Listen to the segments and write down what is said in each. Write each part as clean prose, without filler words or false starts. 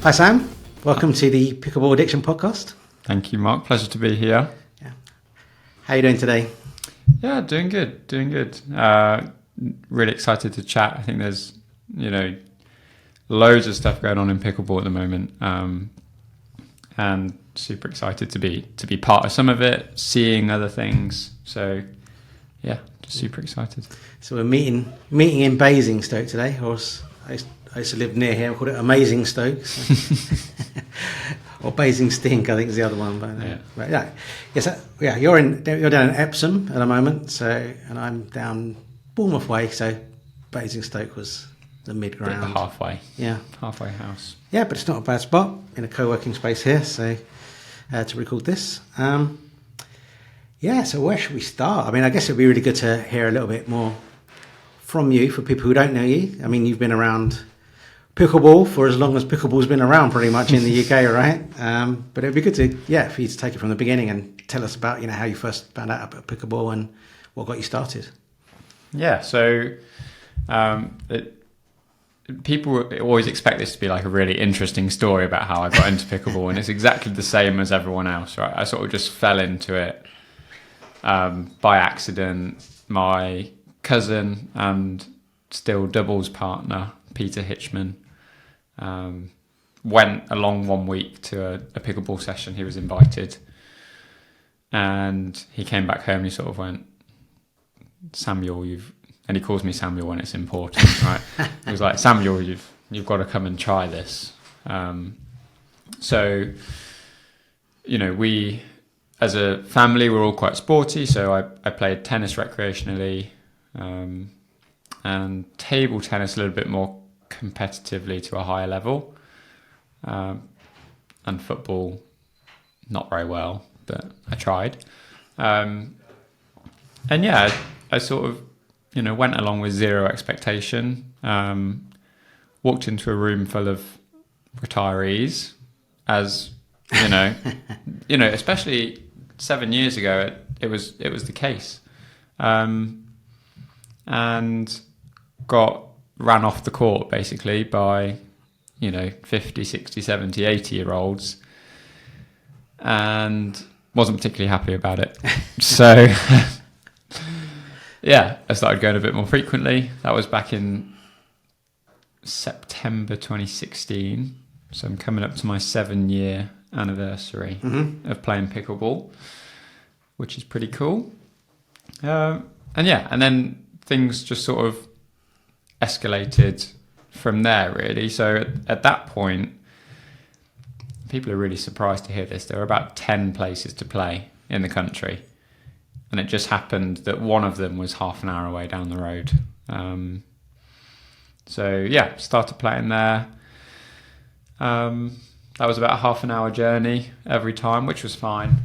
Hi Sam, welcome to the Pickleball Addiction podcast. Thank you, Mark. Pleasure to be here. Yeah. How are you doing today? Yeah, doing good. Really excited to chat. I think there's, loads of stuff going on in pickleball at the moment, and super excited to be part of some of it, seeing other things. So, yeah, just super excited. So we're meeting in Basingstoke today. I used to live near here. We called it Amazing Stoke, or Basingstink, I think is the other one. But you're down in Epsom at the moment. And I'm down Bournemouth way. So Basingstoke was the mid-ground. Halfway. Yeah. Halfway house. Yeah, but it's not a bad spot in a co-working space here. So to record this. So where should we start? I mean, I guess it'd be really good to hear a little bit more from you for people who don't know you. I mean, you've been around pickleball for as long as pickleball's been around pretty much in the UK, right? But it'd be good to, for you to take it from the beginning and tell us about, how you first found out about pickleball and what got you started. Yeah, so people always expect this to be like a really interesting story about how I got into pickleball, and it's exactly the same as everyone else, right? I sort of just fell into it by accident. My cousin and still doubles partner, Peter Hitchman, went along one week to a pickleball session. He was invited, and he came back home and he sort of went, Samuel, and he calls me Samuel when it's important, right? He was like, Samuel, you've got to come and try this. We as a family we're all quite sporty, so I played tennis recreationally, and table tennis a little bit more competitively to a higher level, and football not very well, but I tried. I sort of went along with zero expectation, walked into a room full of retirees, as especially 7 years ago it was the case, and got ran off the court basically by 50, 60, 70, 80 year olds, and wasn't particularly happy about it. So I started going a bit more frequently. That was back in September 2016, so I'm coming up to my 7-year anniversary of playing pickleball, which is pretty cool. And then things just sort of escalated from there, really. So at that point, people are really surprised to hear this. There were about 10 places to play in the country, and it just happened that one of them was half an hour away down the road. Started playing there. That was about a half an hour journey every time, which was fine.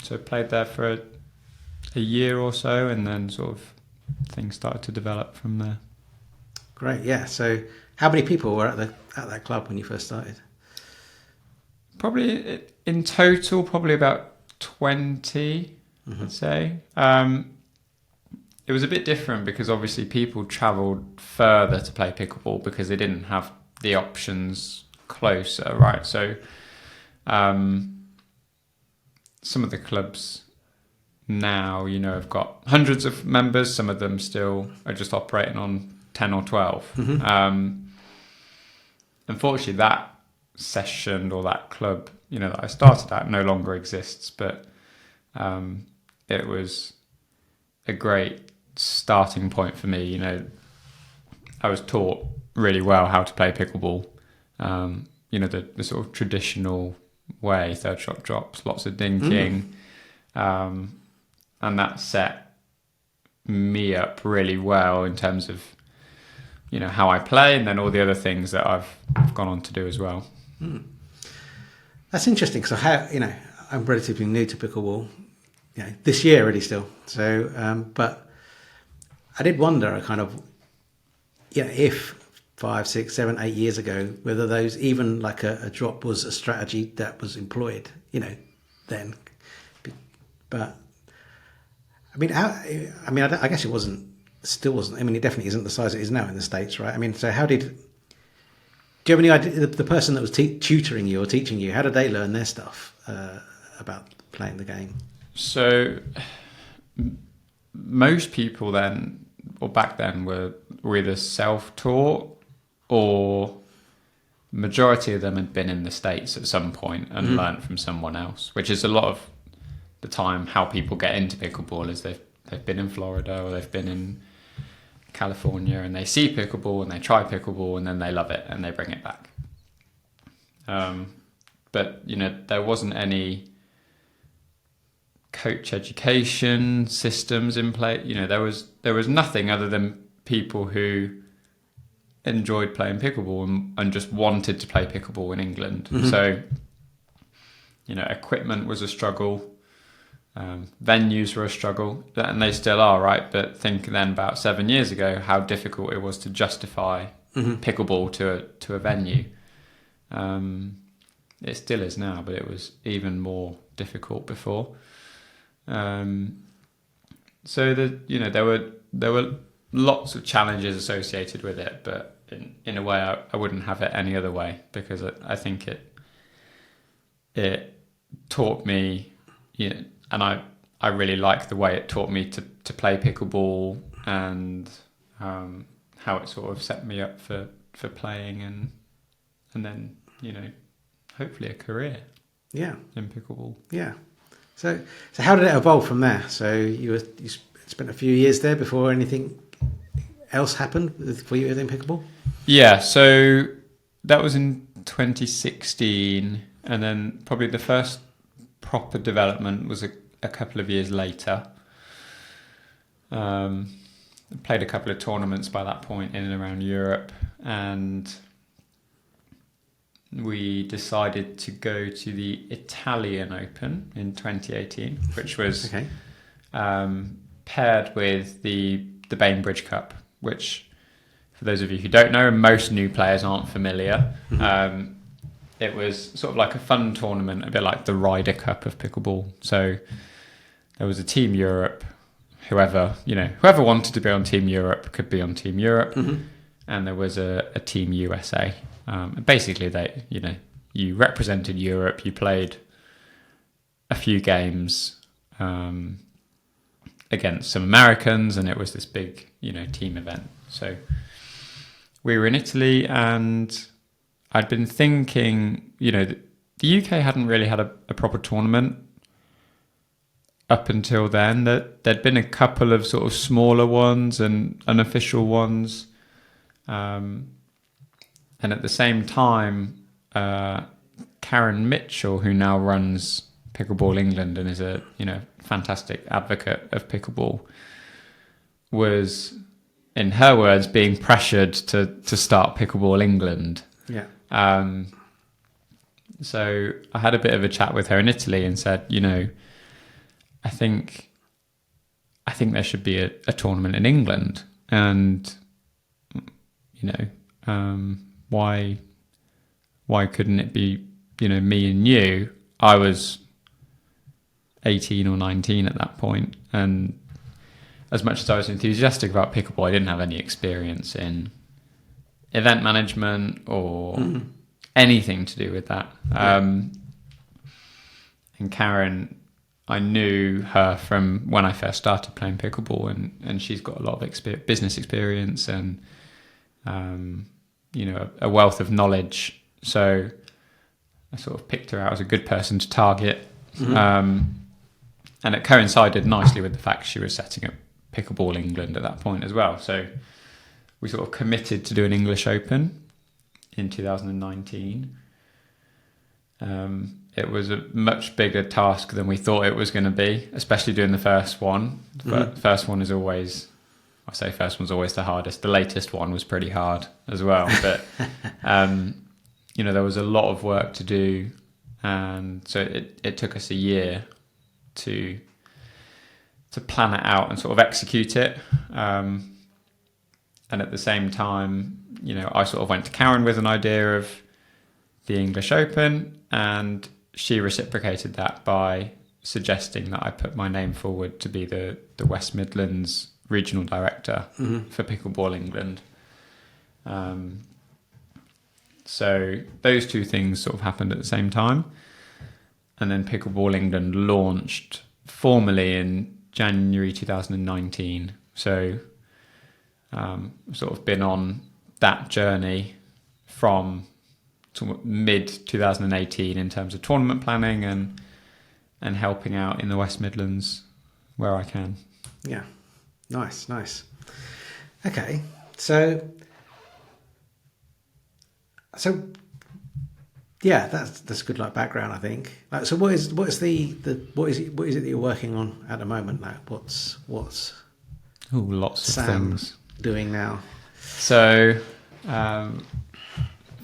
So played there for a year or so, and then sort of things started to develop from there. Great, yeah. So how many people were at that club when you first started? Probably in total, about 20, I'd say. It was a bit different because obviously people travelled further to play pickleball because they didn't have the options closer, right? So some of the clubs now, have got hundreds of members. Some of them still are just operating on 10 or 12. Unfortunately, that session or that club, that I started at no longer exists, but it was a great starting point for me. I was taught really well how to play pickleball, the sort of traditional way, third shot drops, lots of dinking, and that set me up really well in terms of how I play, and then all the other things that I've gone on to do as well. That's interesting, because I'm relatively new to pickleball, this year already still. So, but I did wonder, if 5, 6, 7, 8 years ago, whether those, even like a drop was a strategy that was employed, then. But I guess it still wasn't. I mean, it definitely isn't the size it is now in the States, right? I mean, so do Do you have any idea, the person that was tutoring you or teaching you, how did they learn their stuff about playing the game? So most people then, or back then, were either self-taught, or majority of them had been in the States at some point and learnt from someone else, which is a lot of the time how people get into pickleball, is they've been in Florida or they've been in California and they see pickleball and they try pickleball and then they love it and they bring it back. But there wasn't any coach education systems in place. There was nothing other than people who enjoyed playing pickleball and just wanted to play pickleball in England. So equipment was a struggle. Venues were a struggle, and they still are, right? But think then about 7 years ago how difficult it was to justify pickleball to a venue. It still is now, but it was even more difficult before. So there were lots of challenges associated with it, but in a way I wouldn't have it any other way, because I think it taught me, and I really like the way it taught me to play pickleball, and how it sort of set me up for playing and then hopefully a career in pickleball. Yeah. So how did it evolve from there? So you spent a few years there before anything else happened for you within pickleball? Yeah, so that was in 2016, and then probably the first proper development was a couple of years later. I played a couple of tournaments by that point in and around Europe, and we decided to go to the Italian Open in 2018, which was paired with the Bainbridge Cup, which, for those of you who don't know, most new players aren't familiar. It was sort of like a fun tournament, a bit like the Ryder Cup of pickleball. So there was a Team Europe. Whoever wanted to be on Team Europe could be on Team Europe, and there was a Team USA. Basically, you represented Europe. You played a few games against some Americans, and it was this big, team event. So we were in Italy, and I'd been thinking, the UK hadn't really had a proper tournament up until then. That there'd been a couple of sort of smaller ones and unofficial ones. And at the same time, Karen Mitchell, who now runs Pickleball England and is a fantastic advocate of pickleball, was, in her words, being pressured to start Pickleball England. Yeah. So I had a bit of a chat with her in Italy and said, I think there should be a tournament in England, and why couldn't it be me and you? I was 18 or 19 at that point, and as much as I was enthusiastic about pickleball, I didn't have any experience in event management or anything to do with that. And Karen, I knew her from when I first started playing pickleball, and she's got a lot of business experience and a wealth of knowledge. So I sort of picked her out as a good person to target. And it coincided nicely with the fact she was setting up Pickleball England at that point as well. So we sort of committed to do an English Open in 2019. It was a much bigger task than we thought it was going to be, especially doing the first one. But first one is always, I say first one's always the hardest. The latest one was pretty hard as well. But, there was a lot of work to do. And so it took us a year to plan it out and sort of execute it. And at the same time, I sort of went to Karen with an idea of the English Open, and she reciprocated that by suggesting that I put my name forward to be the West Midlands regional director for Pickleball England. So those two things sort of happened at the same time. And then Pickleball England launched formally in January 2019. So sort of been on that journey from mid 2018 in terms of tournament planning and helping out in the West Midlands where I can. Yeah, nice. Okay, so yeah, that's good like background, I think. Like, so what is it that you're working on at the moment? Like, what's Lots of Sam things doing now? So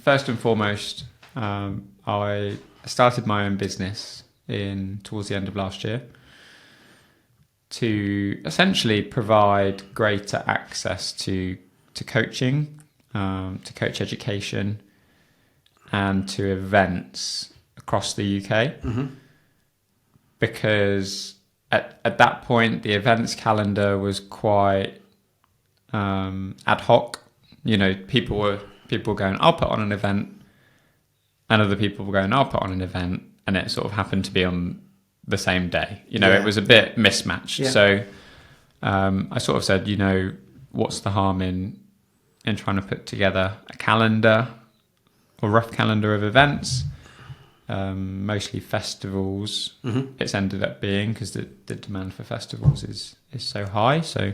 first and foremost, I started my own business towards the end of last year to essentially provide greater access to coaching, to coach education, and to events across the UK. Mm-hmm. Because at that point, the events calendar was quite ad hoc. You know, people were going, I'll put on an event, and other people were going, I'll put on an event, and it sort of happened to be on the same day. You know, Yeah. It was a bit mismatched. Yeah. So I sort of said, you know, what's the harm in trying to put together a calendar or rough calendar of events, mostly festivals. Mm-hmm. It's ended up being, because the demand for festivals is so high. So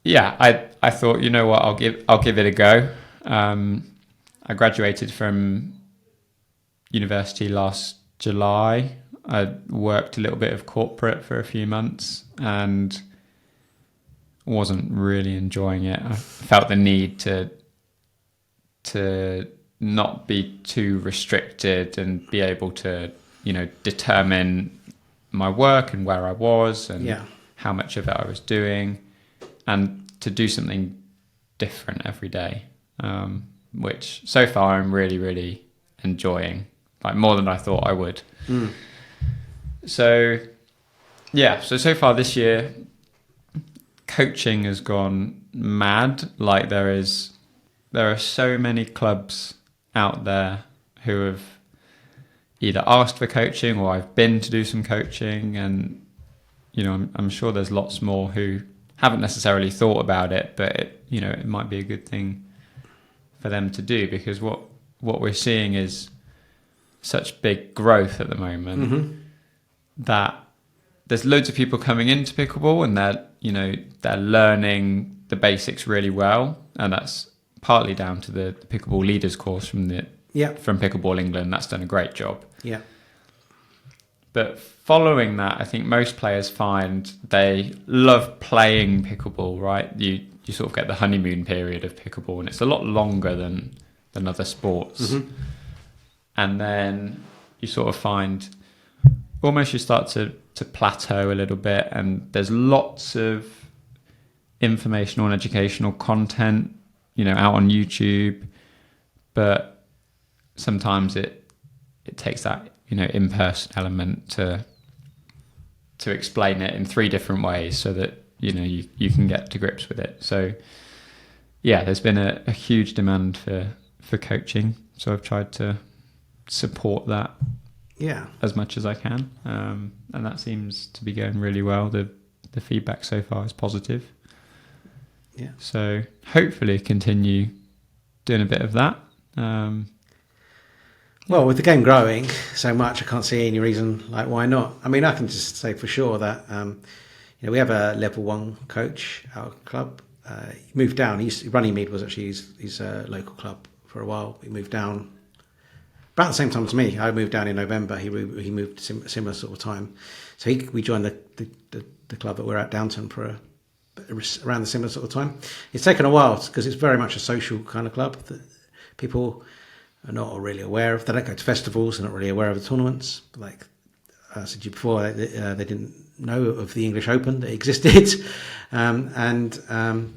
yeah, I thought, you know what, I'll give it a go. I graduated from university last July. I worked a little bit of corporate for a few months and wasn't really enjoying it. I felt the need to not be too restricted and be able to, you know, determine my work and where I was and how much of it I was doing, and to do something different every day, which so far I'm really, really enjoying, like more than I thought I would. Mm. So so far this year, coaching has gone mad. Like there are so many clubs out there who have either asked for coaching or I've been to do some coaching, and you know, I'm sure there's lots more who haven't necessarily thought about it, but it might be a good thing for them to do, because what we're seeing is such big growth at the moment. Mm-hmm. that there's loads of people coming into pickleball and they're learning the basics really well, and that's partly down to the pickleball leaders course from Pickleball England. That's done a great job. Yeah. But following that, I think most players find they love playing pickleball, right? You sort of get the honeymoon period of pickleball, and it's a lot longer than other sports. Mm-hmm. And then you sort of find almost you start to plateau a little bit, and there's lots of informational and educational content, out on YouTube, but sometimes it takes that, in-person element to explain it in 3 different ways so that, you can get to grips with it. So yeah, there's been a huge demand for coaching. So I've tried to support that as much as I can. And that seems to be going really well. The feedback so far is positive. Yeah. So hopefully continue doing a bit of that. Well, with the game growing so much, I can't see any reason why not. I mean, I can just say for sure that we have a level 1 coach at our club. He moved down. Runnymede was actually his local club for a while. He moved down about the same time as me. I moved down in November. He moved similar sort of time. So we joined the club that we're at, Downton, for around the similar sort of time. It's taken a while because it's very much a social kind of club that people are not really aware of. They don't go to festivals. They're not really aware of the tournaments. Like I said to you before, they didn't know of the English Open that existed, and I'm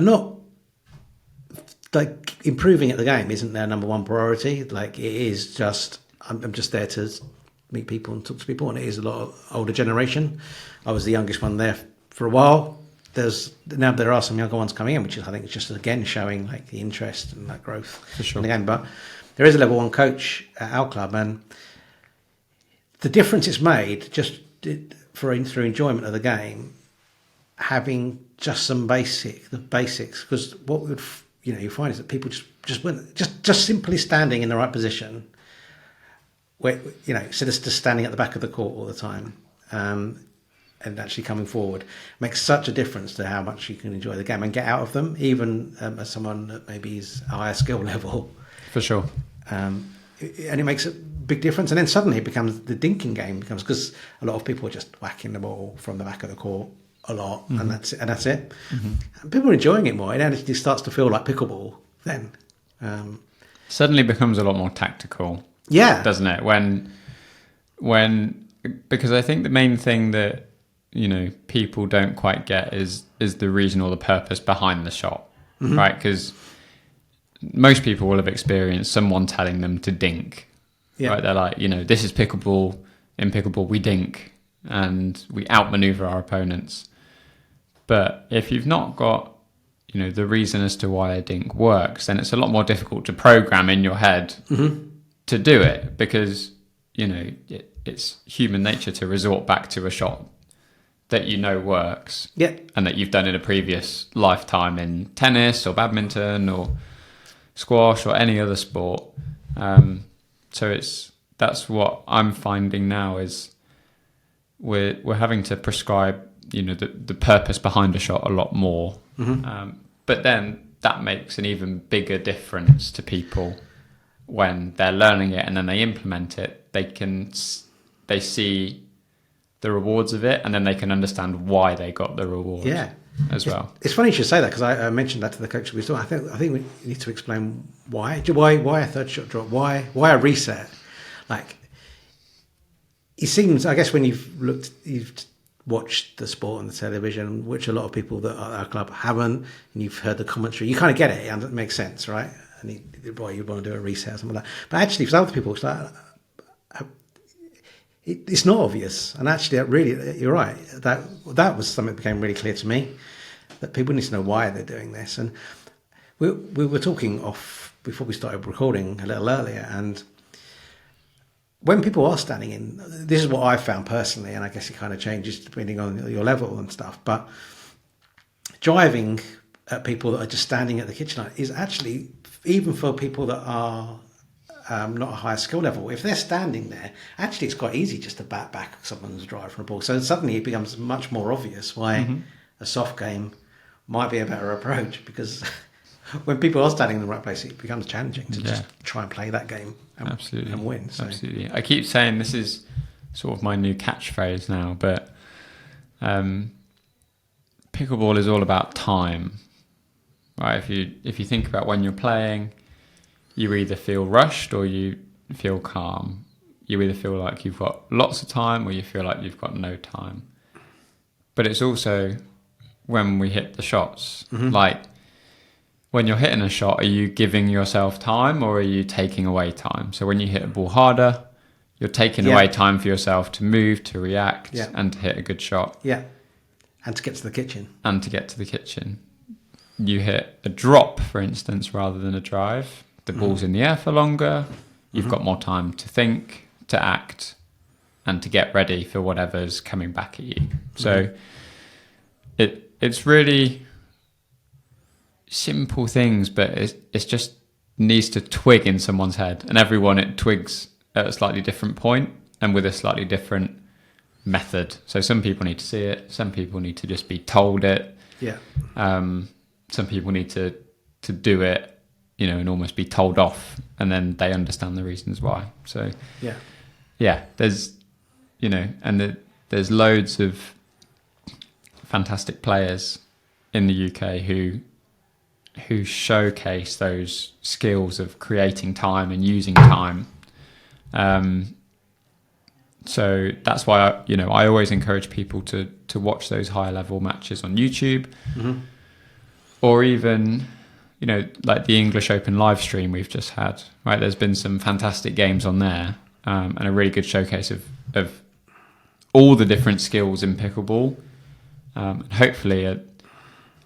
not improving at the game isn't their number 1 priority. It is just I'm just there to meet people and talk to people, and it is a lot of older generation. I was the youngest one there for a while, now there are some younger ones coming in, which is, I think, is just again showing like the interest and that growth For sure. in the game. But there is a level 1 coach at our club, and the difference it's made just through enjoyment of the game, having just the basics. Because what you find is that people just simply standing in the right position, where instead of just standing at the back of the court all the time. And actually coming forward makes such a difference to how much you can enjoy the game and get out of them, even as someone that maybe is a higher skill level. For sure. And it makes a big difference. And then suddenly it becomes the dinking game, because a lot of people are just whacking the ball from the back of the court a lot, and that's it. And people are enjoying it more. It actually starts to feel like pickleball then. Suddenly becomes a lot more tactical. Yeah, doesn't it? Because I think the main thing that people don't quite get is the reason or the purpose behind the shot, right? Because most people will have experienced someone telling them to dink, right? They're like, this is pickleball. In pickleball, we dink and we outmaneuver our opponents. But if you've not got, the reason as to why a dink works, then it's a lot more difficult to program in your head to do it, because, it's human nature to resort back to a shot that works, and that you've done in a previous lifetime in tennis or badminton or squash or any other sport. So that's what I'm finding now is we're having to prescribe the purpose behind a shot a lot more. But then that makes an even bigger difference to people when they're learning it and then they implement it. They see the rewards of it, and then they can understand why they got the reward as well. It's funny you should say that, because I mentioned that to the coach we saw. I think we need to explain why a third shot drop, why a reset. Like, it seems, I guess, when you've watched the sport on the television, which a lot of people that are at our club haven't, and you've heard the commentary, you kind of get it, and it makes sense, right? And you want to do a reset or something like that. But actually, for other people, it's like, it's not obvious. And actually, really, you're right. That was something that became really clear to me, that people need to know why they're doing this. And we were talking off before we started recording a little earlier, and when people are standing in, this is what I found personally, and I guess it kind of changes depending on your level and stuff, but driving at people that are just standing at the kitchen line is actually, even for people that are not a higher skill level, if they're standing there, actually it's quite easy just to bat back someone's drive from a ball. So suddenly it becomes much more obvious why a soft game might be a better approach, because when people are standing in the right place, it becomes challenging to just try and play that game and win. So. Absolutely. I keep saying this is sort of my new catchphrase now, but pickleball is all about time, right? If you think about when you're playing, you either feel rushed or you feel calm. You either feel like you've got lots of time or you feel like you've got no time. But it's also when we hit the shots, like when you're hitting a shot, are you giving yourself time or are you taking away time? So when you hit a ball harder, you're taking away time for yourself to move, to react, and to hit a good shot. Yeah, and to get to the kitchen. You hit a drop, for instance, rather than a drive. The ball's in the air for longer. You've got more time to think, to act, and to get ready for whatever's coming back at you. So it's really simple things, but it's just needs to twig in someone's head, and everyone it twigs at a slightly different point and with a slightly different method. So some people need to see it, some people need to just be told it, some people need to do it, and almost be told off, and then they understand the reasons why. So there's there's loads of fantastic players in the UK who showcase those skills of creating time and using time. So that's why I always encourage people to watch those higher level matches on YouTube, or even like the English Open live stream we've just had. Right, there's been some fantastic games on there, and a really good showcase of all the different skills in pickleball. Hopefully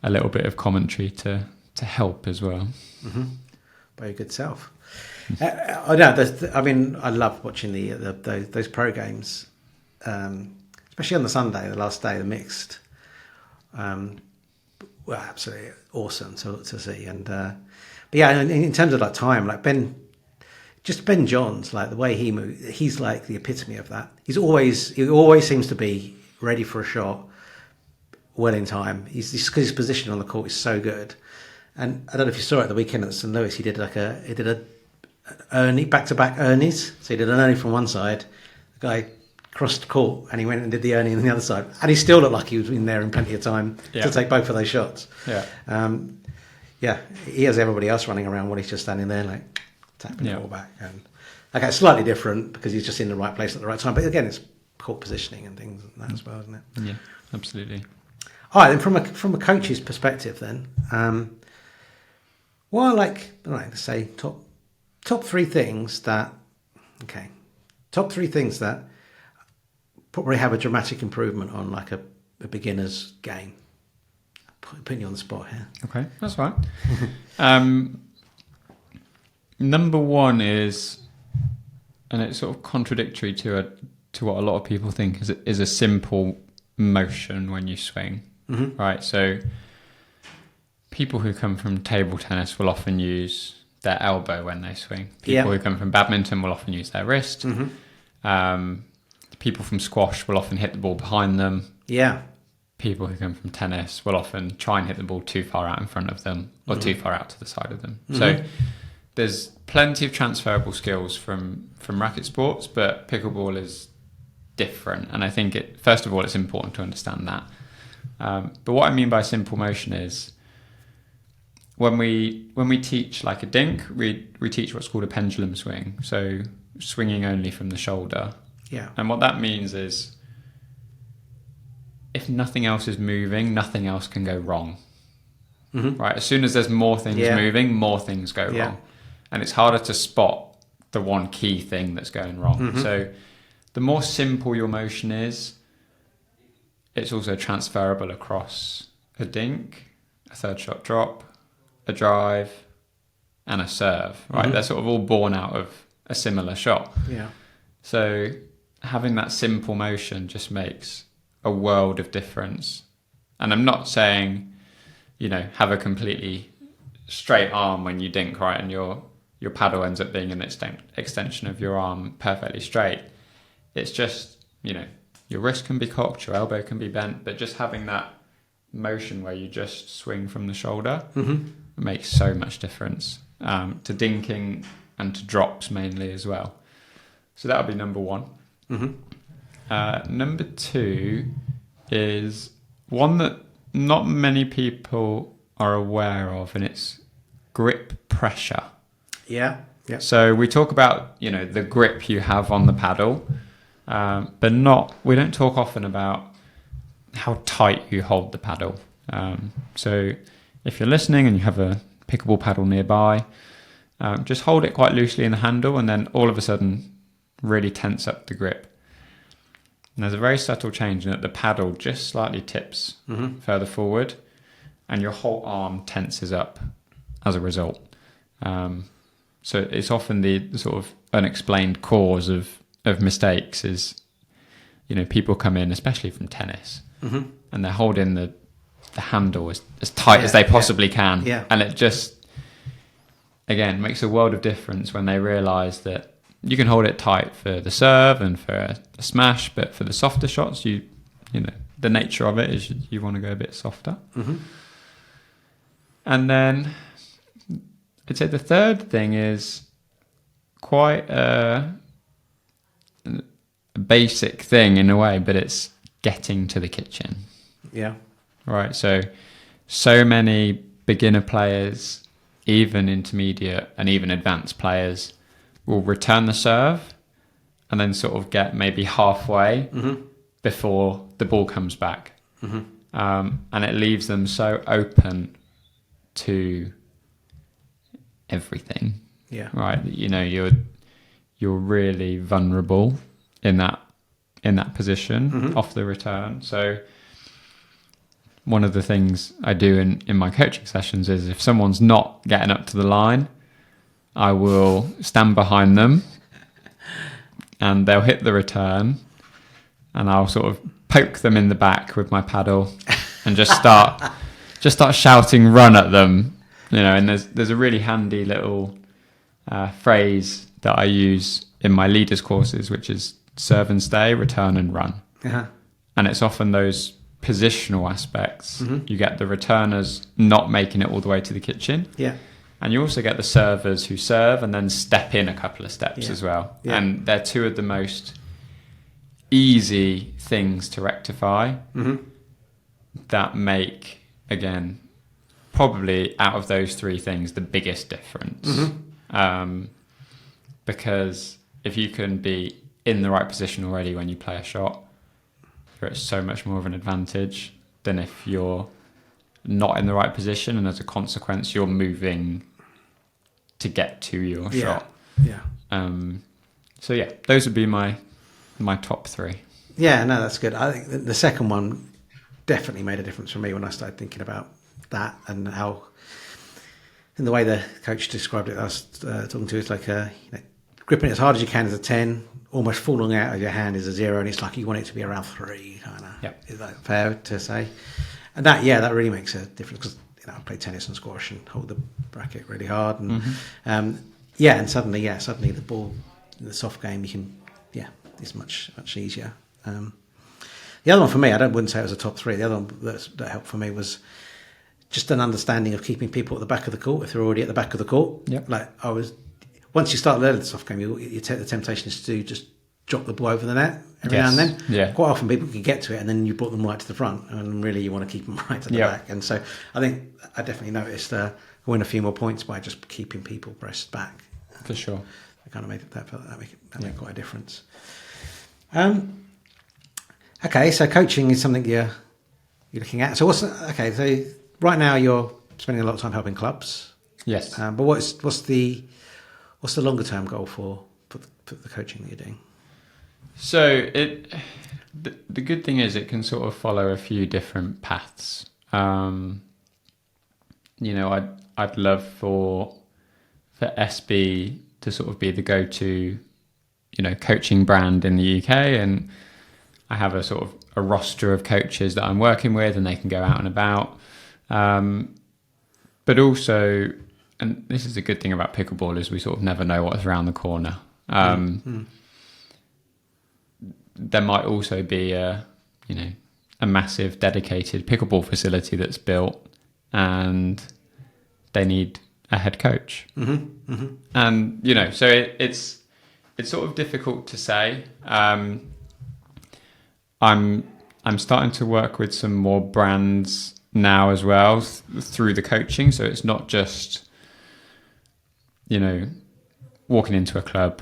a little bit of commentary to help as well. Mm-hmm. By your good self. I know. I love watching those pro games, especially on the Sunday, the last day, the mixed. Well, absolutely awesome to see. And but yeah, in terms of like time, like Ben Johns, like the way he moves, he's like the epitome of that. He always seems to be ready for a shot, well in time. He's because his position on the court is so good. And I don't know if you saw it at the weekend at St. Louis. He did a Ernie back-to-back Ernies. So he did an Ernie from one side, the guy crossed the court, and he went and did the Ernie on the other side, and he still looked like he was in there in plenty of time to take both of those shots. Yeah, he has everybody else running around while he's just standing there like tapping the ball back. And okay, it's slightly different because he's just in the right place at the right time. But again, it's court positioning and things like that as well, isn't it? Yeah, absolutely. All right, then from a coach's perspective, then, let's say top three things that probably have a dramatic improvement on like a beginner's game. Putting you on the spot here. Okay, that's fine. Number one is, and it's sort of contradictory to what a lot of people think is a simple motion when you swing, right? So people who come from table tennis will often use their elbow when they swing. People who come from badminton will often use their wrist. People from squash will often hit the ball behind them. Yeah. People who come from tennis will often try and hit the ball too far out in front of them or too far out to the side of them. So there's plenty of transferable skills from racket sports, but pickleball is different. And I think first of all, it's important to understand that. But what I mean by simple motion is when we teach like a dink, we teach what's called a pendulum swing. So swinging only from the shoulder. Yeah. And what that means is if nothing else is moving, nothing else can go wrong. Right? As soon as there's more things moving, more things go wrong. And it's harder to spot the one key thing that's going wrong. So the more simple your motion is, it's also transferable across a dink, a third shot drop, a drive, and a serve. Right? They're sort of all born out of a similar shot. Yeah. So having that simple motion just makes a world of difference. And I'm not saying, have a completely straight arm when you dink, right? And your paddle ends up being an extension of your arm perfectly straight. It's just, your wrist can be cocked, your elbow can be bent, but just having that motion where you just swing from the shoulder makes so much difference to dinking and to drops mainly as well. So that would be number one. Number two is one that not many people are aware of, and it's grip pressure. Yeah. So we talk about, the grip you have on the paddle, but we don't talk often about how tight you hold the paddle. So if you're listening and you have a pickleball paddle nearby, just hold it quite loosely in the handle and then all of a sudden really tense up the grip. And there's a very subtle change in that the paddle just slightly tips further forward and your whole arm tenses up as a result. So it's often the sort of unexplained cause of mistakes is, people come in, especially from tennis, and they're holding the handle as tight as they possibly can. Yeah. And it just, again, makes a world of difference when they realise that you can hold it tight for the serve and for a smash, but for the softer shots, the nature of it is you want to go a bit softer. And then I'd say the third thing is quite a basic thing in a way, but it's getting to the kitchen. Yeah. Right. So many beginner players, even intermediate and even advanced players, will return the serve and then sort of get maybe halfway before the ball comes back. And it leaves them so open to everything. Yeah. Right. You're really vulnerable in that position off the return. So one of the things I do in my coaching sessions is if someone's not getting up to the line, I will stand behind them and they'll hit the return and I'll sort of poke them in the back with my paddle and just start shouting run at them, and there's a really handy little phrase that I use in my leaders courses, which is serve and stay, return and run. Uh-huh. And it's often those positional aspects. You get the returners not making it all the way to the kitchen. Yeah. And you also get the servers who serve and then step in a couple of steps as well. Yeah. And they're two of the most easy things to rectify that make, again, probably out of those three things, the biggest difference. Because if you can be in the right position already when you play a shot, you're at so much more of an advantage than if you're not in the right position and as a consequence you're moving to get to your shot. So those would be my top three. Yeah, no, that's good. I think the second one definitely made a difference for me when I started thinking about that and how, in the way the coach described it, I was talking to, it's like gripping it as hard as you can is a 10, almost falling out of your hand is a 0, and it's like you want it to be around 3. Kind of. Yep. Is that fair to say? And that really makes a difference because I play tennis and squash and hold the racket really hard, and and suddenly the ball in the soft game it's much easier. The other one for me, wouldn't say it was a top 3. The other one that helped for me was just an understanding of keeping people at the back of the court if they're already at the back of the court. Yep. Once you start learning the soft game, you take the temptation is to just drop the ball over the net every now and then. Yeah. Quite often people can get to it and then you brought them right to the front, and really you want to keep them right at the back. And so I think I definitely noticed I win a few more points by just keeping people pressed back. For sure. I kind of made that made quite a difference. Okay, so coaching is something you're looking at. So so right now you're spending a lot of time helping clubs. Yes. But what's the longer term goal for the coaching that you're doing? So the good thing is it can sort of follow a few different paths. I'd love for SB to sort of be the go-to, coaching brand in the UK, and I have a sort of a roster of coaches that I'm working with, and they can go out and about. But also, and this is a good thing about pickleball, is we sort of never know what's around the corner. There might also be a massive dedicated pickleball facility that's built, and they need a head coach. And so it's sort of difficult to say. I'm starting to work with some more brands now as well through the coaching, so it's not just walking into a club,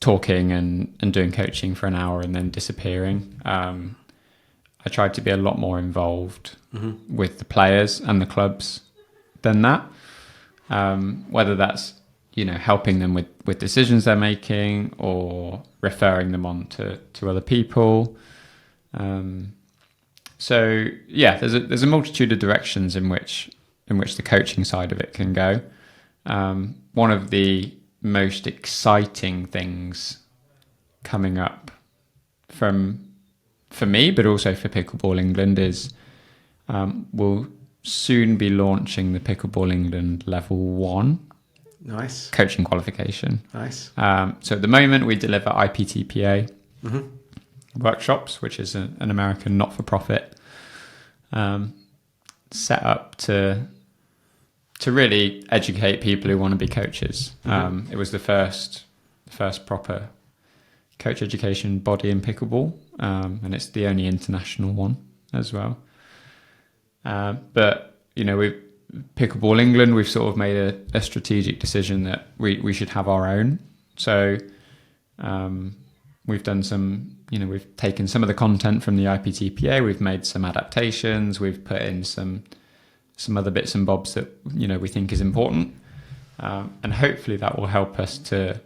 talking and doing coaching for an hour and then disappearing. I try to be a lot more involved with the players and the clubs than that. Whether that's helping them with decisions they're making or referring them on to other people. So there's a multitude of directions in which the coaching side of it can go. One of the most exciting things coming up for me, but also for Pickleball England, is we'll soon be launching the Pickleball England Level 1 Nice. Coaching qualification. Nice. So at the moment we deliver IPTPA workshops, which is an American not-for-profit set up to really educate people who want to be coaches. It was the first proper coach education body in pickleball, and it's the only international one as well. But with Pickleball England, we've sort of made a strategic decision that we should have our own. So we've done some, we've taken some of the content from the IPTPA, we've made some adaptations, we've put in some other bits and bobs that we think is important, and hopefully that will help us to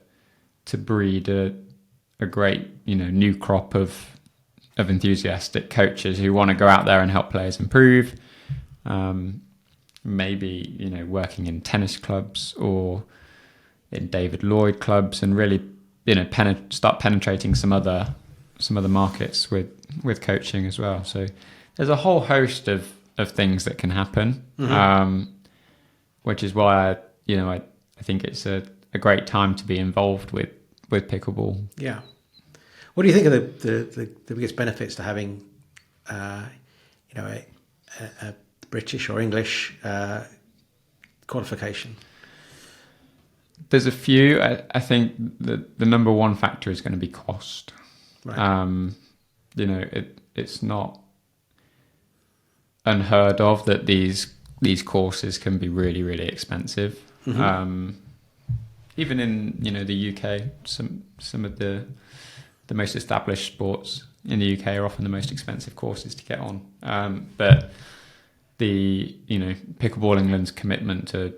breed a great new crop of enthusiastic coaches who want to go out there and help players improve. Maybe, you know, working in tennis clubs or in David Lloyd clubs, and really, you know, start penetrating some other markets with coaching as well. So there's a whole host of things that can happen, which is why I think it's a great time to be involved with pickleball. Yeah. What do you think of the biggest benefits to having, a British or English qualification? There's a few. I think the number one factor is going to be cost. Right. It's not unheard of that these courses can be really, really expensive. Even in the UK, some of the most established sports in the UK are often the most expensive courses to get on. But Pickleball England's commitment to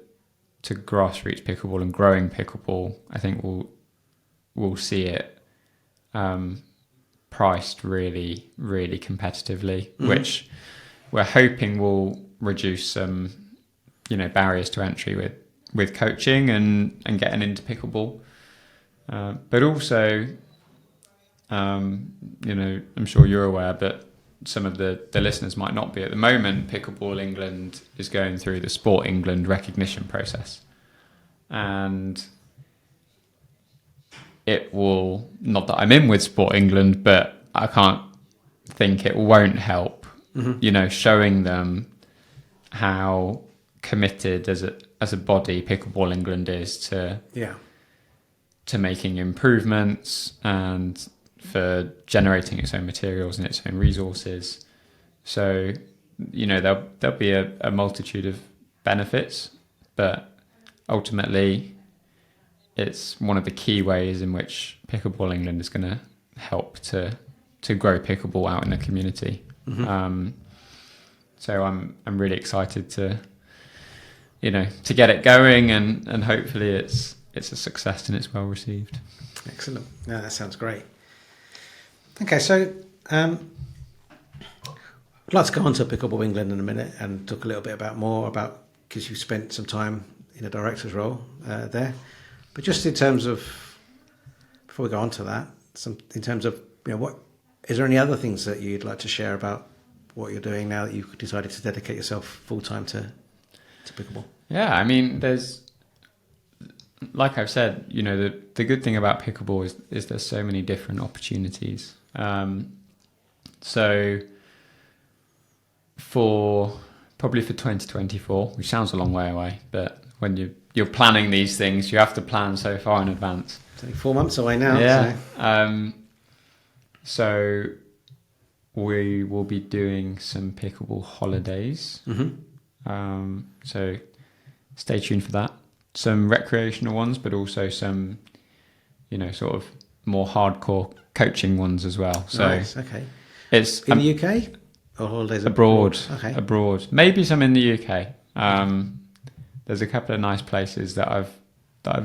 grassroots pickleball and growing pickleball, I think we'll see it priced really, really competitively, which we're hoping will reduce some, barriers to entry with coaching and getting into pickleball. But also, I'm sure you're aware, but some of the listeners might not be at the moment. Pickleball England is going through the Sport England recognition process, and it will, not that I'm in with Sport England, but I can't think it won't help, showing them how committed as a body Pickleball England is to making improvements and for generating its own materials and its own resources. So, there'll be a multitude of benefits, but ultimately it's one of the key ways in which Pickleball England is going to help to grow pickleball out in the community. So I'm really excited to get it going, and hopefully it's a success and it's well received. Excellent. No, that sounds great. Okay, so I'd like to go on to Pickleball England in a minute and talk a little bit more about, because you've spent some time in a director's role there. But just in terms of, before we go on to that, in terms of, what is there any other things that you'd like to share about what you're doing now that you've decided to dedicate yourself full time to pickleball? Yeah, I mean, like I've said, the good thing about pickleball is there's so many different opportunities. So probably for 2024, which sounds a long way away, but when you're planning these things, you have to plan so far in advance. It's only 4 months away now. Yeah. So we will be doing some pickleball holidays. So stay tuned for that. Some recreational ones, but also some, sort of more hardcore coaching ones as well. So nice, okay. It's in the UK or holidays abroad? Okay. Abroad. Maybe some in the UK. There's a couple of nice places that I've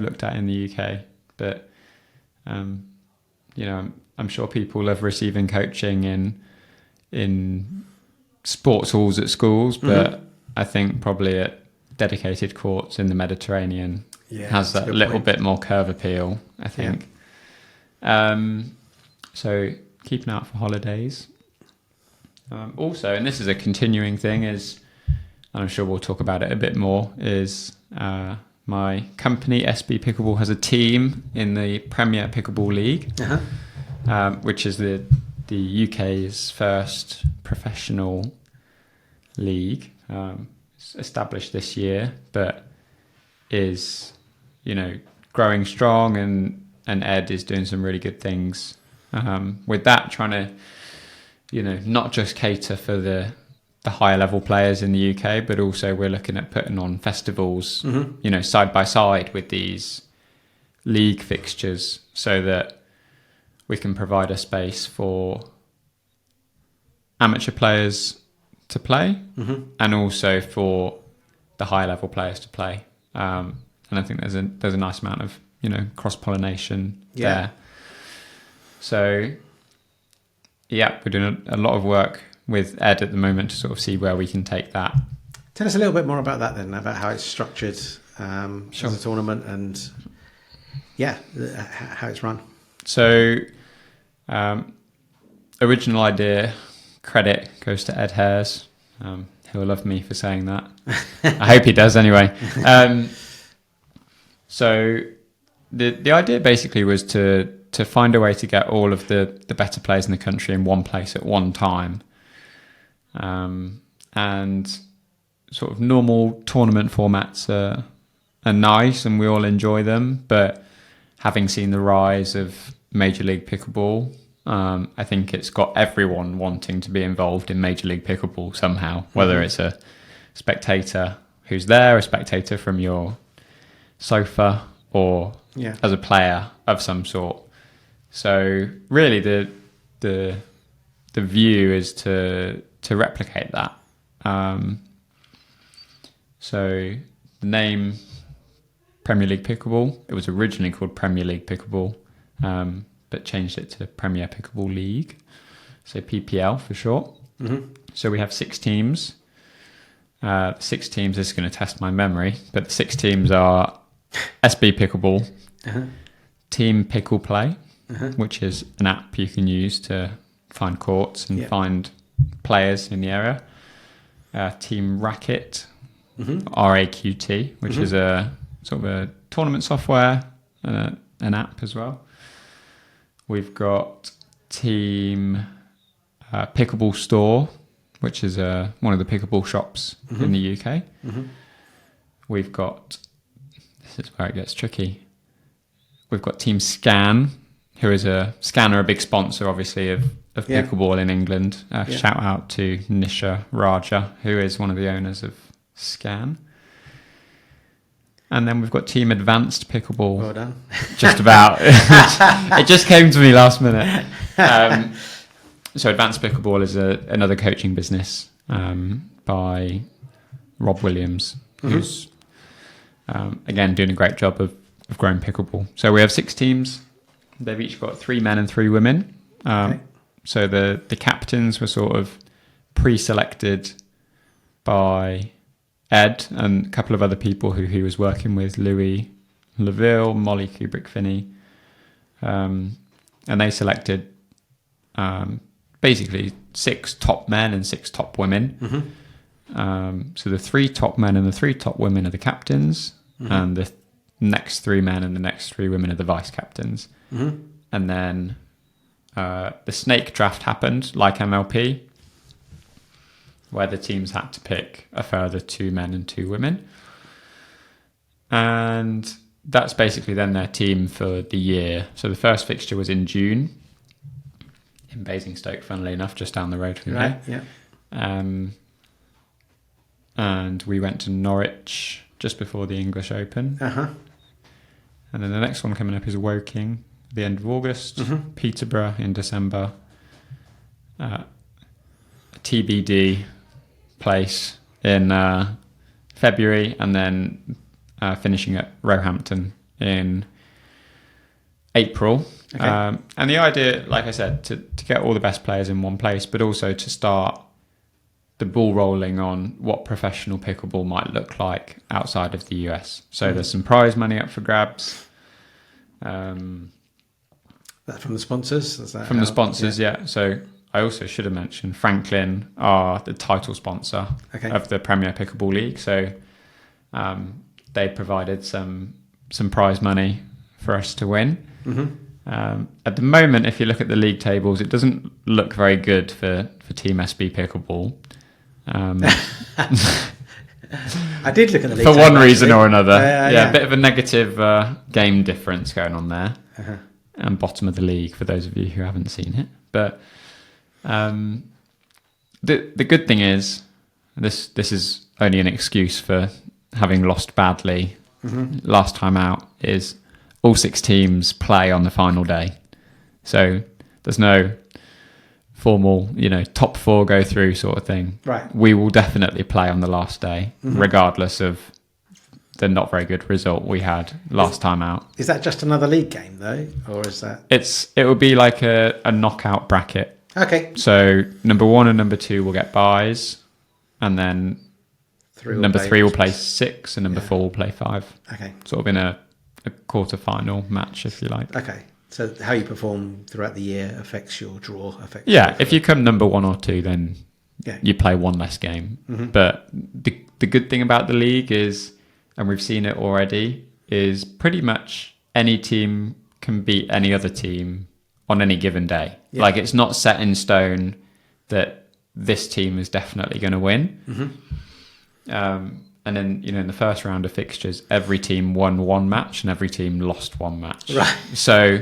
looked at in the UK, but I'm sure people love receiving coaching in sports halls at schools, but I think probably at dedicated courts in the Mediterranean has that little bit more curve appeal, I think. So keep an eye out for holidays. Also, and this is a continuing thing, and I'm sure we'll talk about it a bit more, is my company, SB Pickleball, has a team in the Premier Pickleball League, which is the UK's first professional league. It's established this year, but is, growing strong, and Ed is doing some really good things with that, trying to, not just cater for the higher level players in the UK, but also we're looking at putting on festivals, side by side with these league fixtures, so that we can provide a space for amateur players to play, and also for the higher level players to play. And I think there's a nice amount of cross pollination there. So Yeah, we're doing a lot of work with Ed at the moment to sort of see where we can take that. Tell us a little bit more about that then, about how it's structured Sure. as a tournament and how it's run. So, original idea, credit goes to Ed Hares. He'll love me for saying that. I hope he does anyway. So the idea basically was to find a way to get all of the better players in the country in one place at one time. And sort of normal tournament formats are nice and we all enjoy them, but having seen the rise of Major League Pickleball, I think it's got everyone wanting to be involved in Major League Pickleball somehow, whether it's a spectator who's there, a spectator from your sofa, or as a player of some sort. So really the view is to replicate that. So the name Premier League Pickleball, it was originally called Premier League Pickleball, but changed it to Premier Pickleball League, so PPL for short. So we have 6 teams. 6 teams, this is going to test my memory, but the 6 teams are SB Pickleball, Team Pickle Play, which is an app you can use to find courts and find players in the area. Team Racket, RAQT, which is a sort of a tournament software, an app as well. We've got Team Pickleball Store, which is one of the pickleball shops in the UK. We've got, this is where it gets tricky, we've got Team Scan, who is a big sponsor, obviously, of pickleball in England. Shout out to Nisha Raja, who is one of the owners of Scan. And then we've got Team Advanced Pickleball. Well done. Just about. It just came to me last minute. So Advanced Pickleball is another coaching business by Rob Williams, who's, again, doing a great job of growing pickleball. So we have 6 teams. They've each got 3 men and 3 women. So the captains were sort of pre-selected by Ed and a couple of other people who he was working with, Louis Leville, Molly Kubrick-Finney. And they selected basically 6 top men and 6 top women. So the 3 top men and the 3 top women are the captains, and the next 3 men and the next 3 women are the vice captains. And then the snake draft happened, like MLP, where the teams had to pick a further 2 men and 2 women. And that's basically then their team for the year. So the first fixture was in June in Basingstoke, funnily enough, just down the road from here. And we went to Norwich just before the English Open. And then the next one coming up is Woking, the end of August, Peterborough in December, TBD place in February, and then finishing at Roehampton in April. And the idea, like I said, to get all the best players in one place, but also to start the ball rolling on what professional pickleball might look like outside of the US. So there's some prize money up for grabs. That from the sponsors? Is that from the sponsors, yeah. So I also should have mentioned Franklin are the title sponsor of the Premier Pickleball League. So they provided some prize money for us to win. At the moment, if you look at the league tables, it doesn't look very good for Team SB Pickleball. I did look at the league for one reason actually. or another. A bit of a negative game difference going on there. And bottom of the league for those of you who haven't seen it. But the good thing is this is only an excuse for having lost badly last time out, is all 6 teams play on the final day. So there's no formal, top 4 go through sort of thing. Right. We will definitely play on the last day, regardless of the not very good result we had last time out. Is that just another league game though, or is that? It would be like a knockout bracket. Okay. So number 1 and number 2 will get buys, and then number 3 will play 6, and number 4 will play 5. Okay. Sort of in a quarter-final match, if you like. Okay. So how you perform throughout the year affects your draw. Yeah, if you come number 1 or 2, then Yeah. you play one less game. But the good thing about the league is, and we've seen it already, is pretty much any team can beat any other team on any given day. Yeah. Like, it's not set in stone that this team is definitely going to win. And then, in the first round of fixtures, every team won one match and every team lost one match. Right. So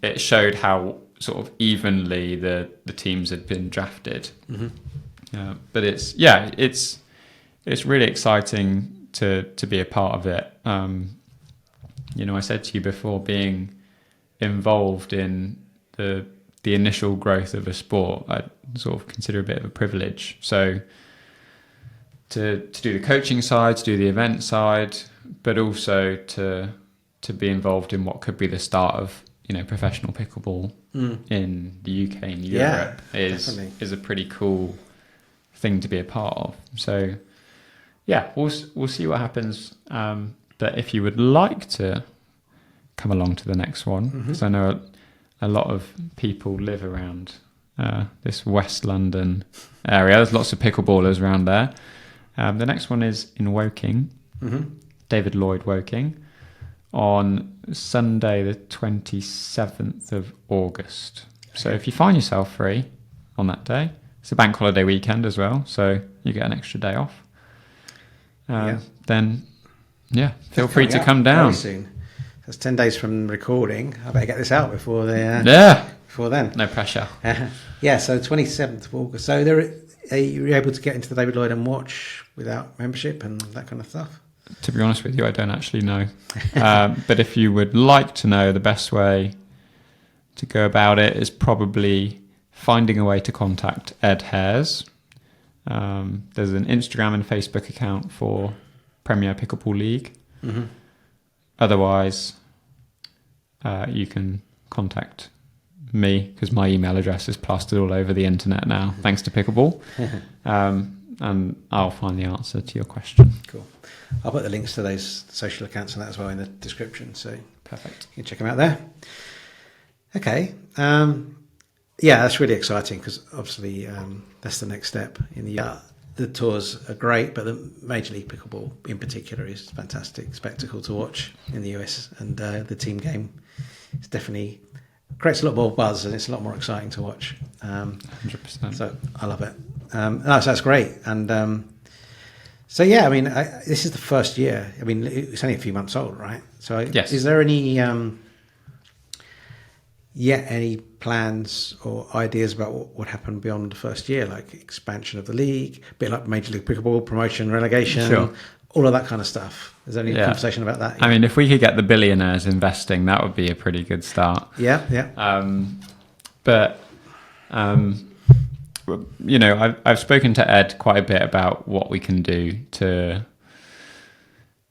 it showed how sort of evenly the teams had been drafted. But it's really exciting to be a part of it. I said to you before, being involved in the initial growth of a sport, I sort of consider a bit of a privilege. So to do the coaching side, to do the event side, but also to be involved in what could be the start of professional pickleball in the UK and Europe is a pretty cool thing to be a part of. So yeah, we'll see what happens. But if you would like to come along to the next one, because I know a lot of people live around this West London area. There's lots of pickleballers around there. The next one is in Woking, David Lloyd Woking, on Sunday the 27th of August. So if you find yourself free on that day, it's a bank holiday weekend as well, so you get an extra day off. Then, feel free to come down. Very soon. That's 10 days from recording. I better get this out before before then. No pressure. So 27th of August. So are you able to get into the David Lloyd and watch without membership and that kind of stuff? To be honest with you, I don't actually know. But if you would like to know, the best way to go about it is probably finding a way to contact Ed Hares. There's an Instagram and Facebook account for Premier Pickleball League. Otherwise, you can contact me, because my email address is plastered all over the internet now, thanks to Pickleball. And I'll find the answer to your question. Cool. I'll put the links to those social accounts and that as well in the description, so Perfect. you can check them out there. Okay. That's really exciting, because obviously that's the next step in the tours are great, but the Major League Pickleball in particular is a fantastic spectacle to watch in the US, and the team game is definitely creates a lot more buzz, and it's a lot more exciting to watch. 100%. So I love it. So that's great. And this is the first year. I mean, it's only a few months old, right? So yes. Is there any any plans or ideas about what happened beyond the first year, like expansion of the league, a bit like Major League Pickleball, promotion, relegation, all of that kind of stuff? Is there any conversation about that? I mean, if we could get the billionaires investing, that would be a pretty good start. I've spoken to Ed quite a bit about what we can do to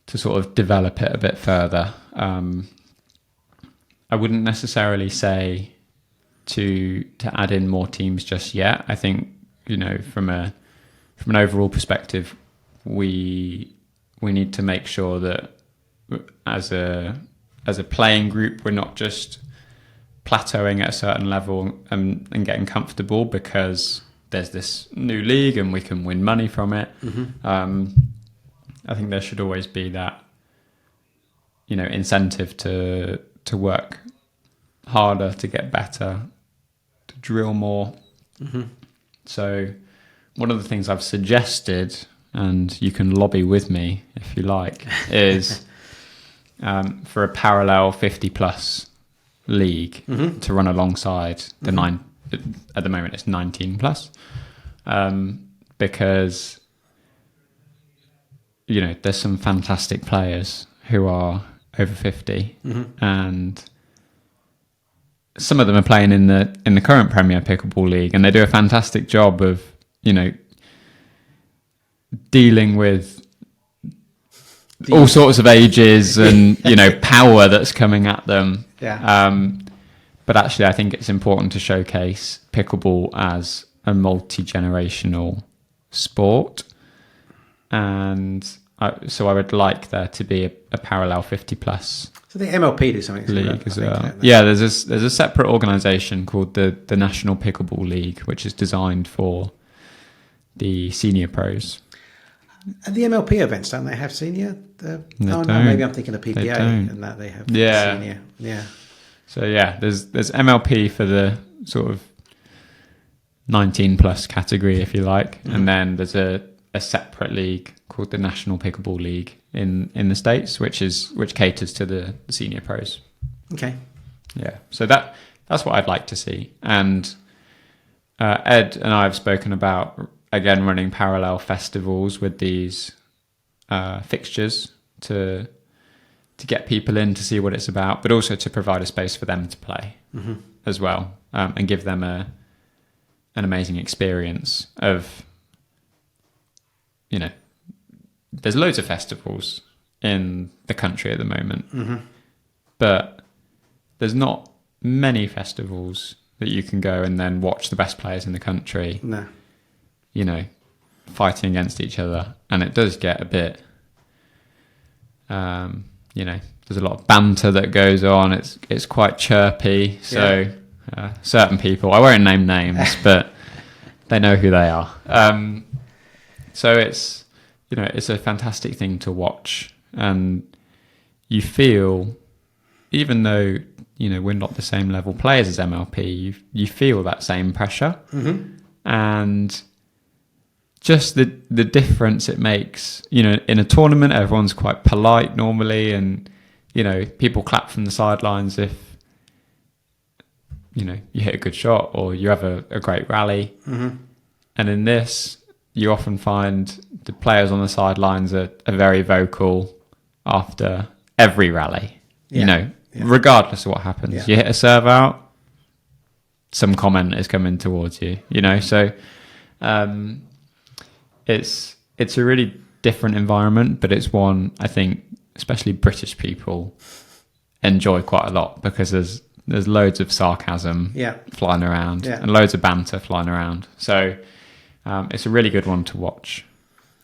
sort of develop it a bit further. I wouldn't necessarily say to add in more teams just yet. I think, from an overall perspective, we need to make sure that as a playing group, we're not just plateauing at a certain level and getting comfortable because there's this new league and we can win money from it. I think there should always be that, incentive to work harder, to get better, to drill more. So one of the things I've suggested, and you can lobby with me if you like, is for a parallel 50 plus league to run alongside the at the moment it's 19 plus, because there's some fantastic players who are over 50, and some of them are playing in the current Premier Pickleball League, and they do a fantastic job of dealing with all sorts of ages and power that's coming at them. But actually, I think it's important to showcase pickleball as a multi-generational sport. And so I would like there to be a parallel 50 plus So the MLP do something similar, league as I think, well. don't they? Yeah, there's a separate organisation called the National Pickleball League, which is designed for the senior pros. And the MLP events, don't they have senior? No, don't. maybe I'm thinking of They PPA don't. and that they have Yeah. senior. Yeah. So yeah, there's MLP for the sort of 19 plus category, if you like, and then there's a separate league called the National Pickleball League in the States, which caters to the senior pros. Okay. Yeah, so that's what I'd like to see. And Ed and I have spoken about again running parallel festivals with these fixtures to get people in to see what it's about, but also to provide a space for them to play as well, and give them an amazing experience of, there's loads of festivals in the country at the moment, but there's not many festivals that you can go and then watch the best players in the country, No. Fighting against each other. And it does get a bit, there's a lot of banter that goes on. It's quite chirpy. So certain people, I won't name names, but they know who they are. So it's a fantastic thing to watch, and you feel, even though we're not the same level players as MLP, you feel that same pressure, and just the difference it makes. In a tournament, everyone's quite polite normally, and people clap from the sidelines if you hit a good shot or you have a great rally. And in this, you often find the players on the sidelines are very vocal after every rally. Regardless of what happens. Yeah. You hit a serve out, some comment is coming towards you. So it's a really different environment, but it's one I think especially British people enjoy quite a lot, because there's loads of sarcasm flying around and loads of banter flying around. So it's a really good one to watch.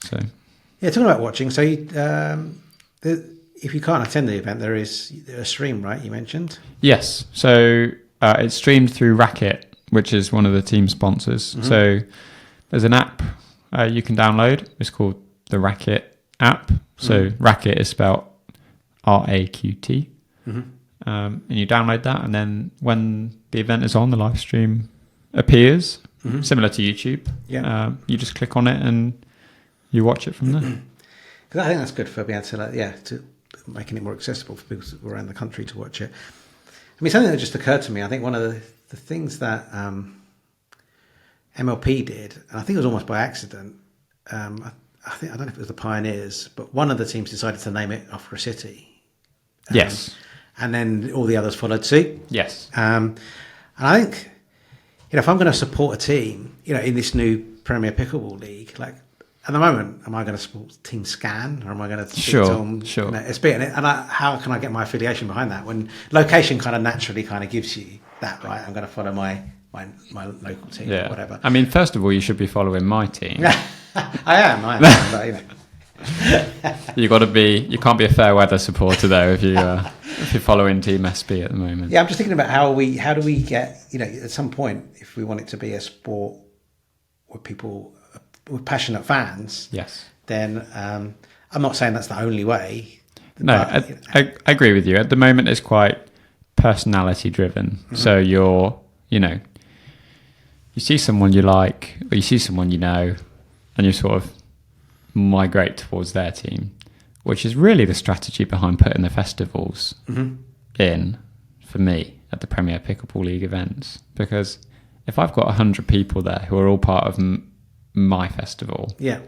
So talking about watching, so if you can't attend the event, there is a stream, right? You mentioned. Yes, so it's streamed through Racket, which is one of the team sponsors. So there's an app you can download. It's called the Racket app. So Racket is spelled RAQT. And you download that, and then when the event is on, the live stream appears, similar to YouTube. You just click on it and you watch it from there. Because I think that's good for being able to making it more accessible for people around the country to watch it. I mean, something that just occurred to me, I think one of the things that MLP did, and I think it was almost by accident, I don't know if it was the Pioneers, but one of the teams decided to name it after a city. Yes. And then all the others followed suit. Yes. And I think, if I'm going to support a team, in this new Premier Pickleball League, like at the moment, am I going to support Team Scan, or am I going to Sure. SB? And how can I get my affiliation behind that when location kind of naturally kind of gives you that, right? I'm going to follow my local team or whatever. I mean, first of all, you should be following my team. I am, but, You can't be a fair weather supporter though if you're following Team SB at the moment. Yeah, I'm just thinking about how do we get, at some point, if we want it to be a sport with people, with passionate fans, Yes. then I'm not saying that's the only way. No, I agree with you. At the moment, it's quite personality driven. So you see someone you like, or you see someone you know, and you sort of migrate towards their team, which is really the strategy behind putting the festivals in, for me, at the Premier Pickleball League events. Because if I've got 100 people there who are all part of my festival, then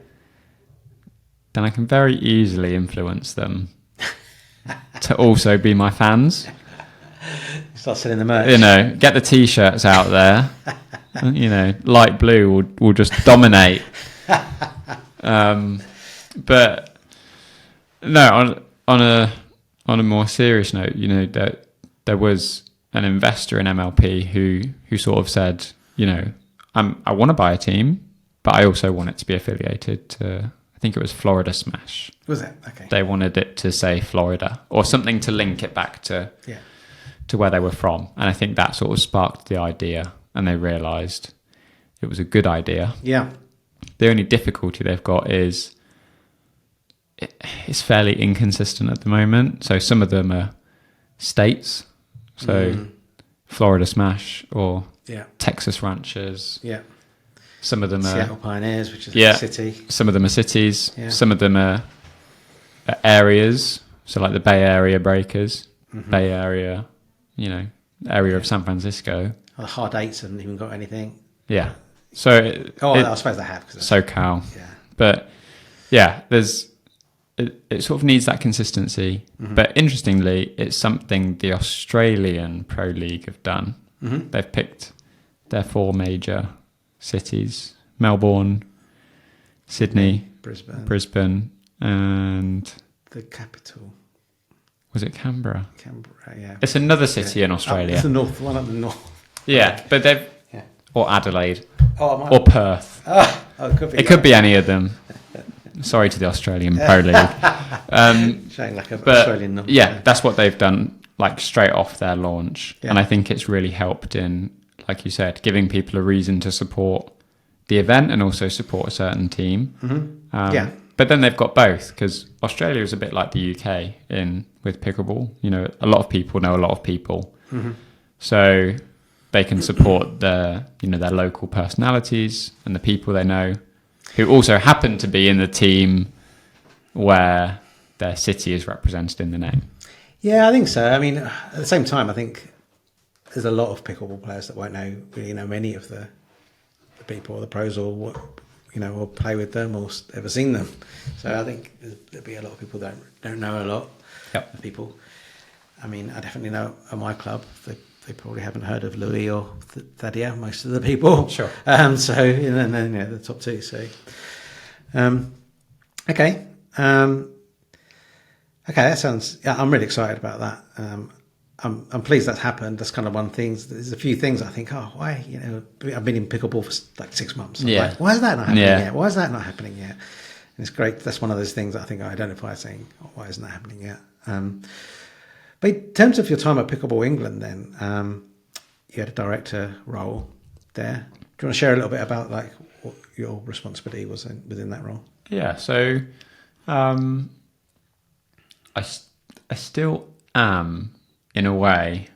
I can very easily influence them to also be my fans. Start selling the merch. Get the t-shirts out there. Light blue will just dominate. But no, on a more serious note, there was an investor in MLP who sort of said, I want to buy a team, but I also want it to be affiliated to, I think it was Florida Smash. Was it? Okay. They wanted it to say Florida or something to link it back to where they were from. And I think that sort of sparked the idea, and they realised it was a good idea. Yeah. The only difficulty they've got is it's fairly inconsistent at the moment. So some of them are states. So Florida Smash or Texas Ranchers. Yeah. Some of them are Seattle Pioneers, which is a city. Some of them are cities. Yeah. Some of them are areas. So like the Bay Area Breakers, Bay Area, area of San Francisco. Well, the hard eights haven't even got anything. Yeah. So I suppose they have. SoCal. Yeah. But it sort of needs that consistency. But interestingly, it's something the Australian Pro League have done. They've picked their 4 major cities: Melbourne, Sydney, Brisbane, and the capital. Was it Canberra? Canberra, yeah. It's another city in Australia. It's the north one, up the north. Yeah, but they've or Adelaide or Perth. It could be. It could be any of them. Sorry to the Australian Pro League. Showing like an Australian number. Yeah, that's what they've done, like straight off their launch. Yeah. And I think it's really helped in, like you said, giving people a reason to support the event and also support a certain team. But then they've got both, because Australia is a bit like the UK with pickleball. A lot of people know a lot of people. So they can support their local personalities and the people they know, who also happen to be in the team where their city is represented in the name. Yeah, I think so. I mean, at the same time, I think there's a lot of pickleball players that won't really know many of the people or the pros or or play with them or ever seen them. So I think there'll be a lot of people that don't know a lot of people. I mean, I definitely know at my club they probably haven't heard of Louis or Thadia, most of the people. Sure. So and then the top 2. So okay. Okay, that sounds. Yeah, I'm really excited about that. I'm pleased that's happened. That's kind of one thing. There's a few things I think, why? I've been in pickleball for like 6 months. Yeah. Like, why is that not happening yet? Why is that not happening yet? And it's great. That's one of those things I think I identify as saying, why isn't that happening yet? But in terms of your time at Pickleball England, then you had a director role there. Do you want to share a little bit about like what your responsibility was within that role? Yeah. So I still am, in a way,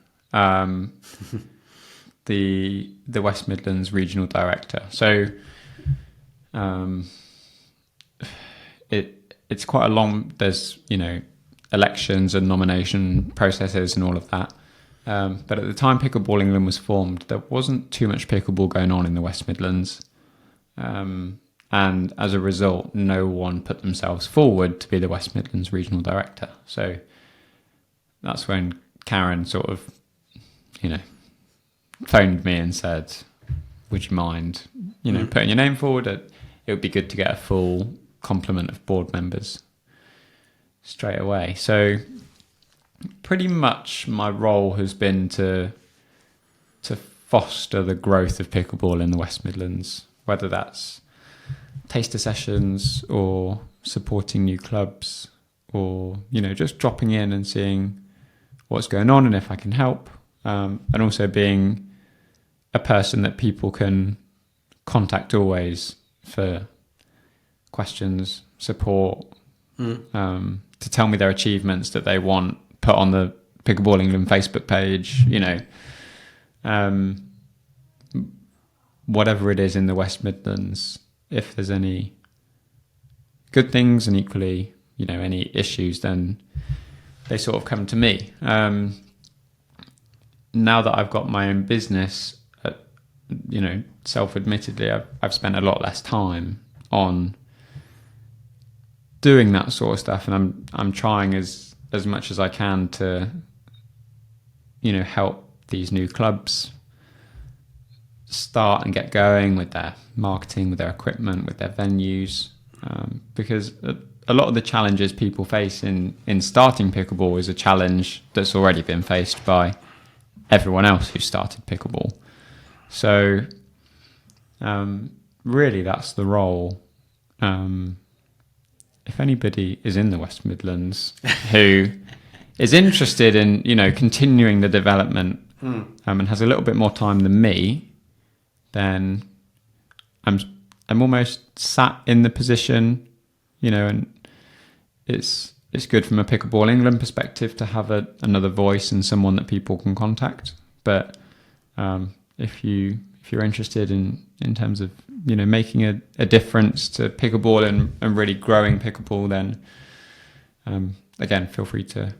the West Midlands regional director. So it's quite a long. There's elections and nomination processes and all of that. But at the time Pickleball England was formed, there wasn't too much pickleball going on in the West Midlands. And as a result, no one put themselves forward to be the West Midlands regional director. So that's when Karen sort of, phoned me and said, would you mind, putting your name forward? It would be good to get a full complement of board members straight away. So pretty much my role has been to foster the growth of pickleball in the West Midlands, whether that's taster sessions or supporting new clubs or, just dropping in and seeing what's going on and if I can help. And also being a person that people can contact always for questions, support, to tell me their achievements that they want put on the Pickleball England Facebook page, whatever it is in the West Midlands, if there's any good things and equally, any issues, then they sort of come to me. Now that I've got my own business, self-admittedly, I've spent a lot less time on doing that sort of stuff, and I'm trying as much as I can to, help these new clubs start and get going with their marketing, with their equipment, with their venues, because a lot of the challenges people face in starting pickleball is a challenge that's already been faced by everyone else who started pickleball. So really that's the role. If anybody is in the West Midlands who is interested in, continuing the development and has a little bit more time than me, then I'm almost sat in the position, and it's good from a Pickleball England perspective to have another voice and someone that people can contact. But if you're interested in terms of making a difference to pickleball and really growing pickleball, then again, feel free to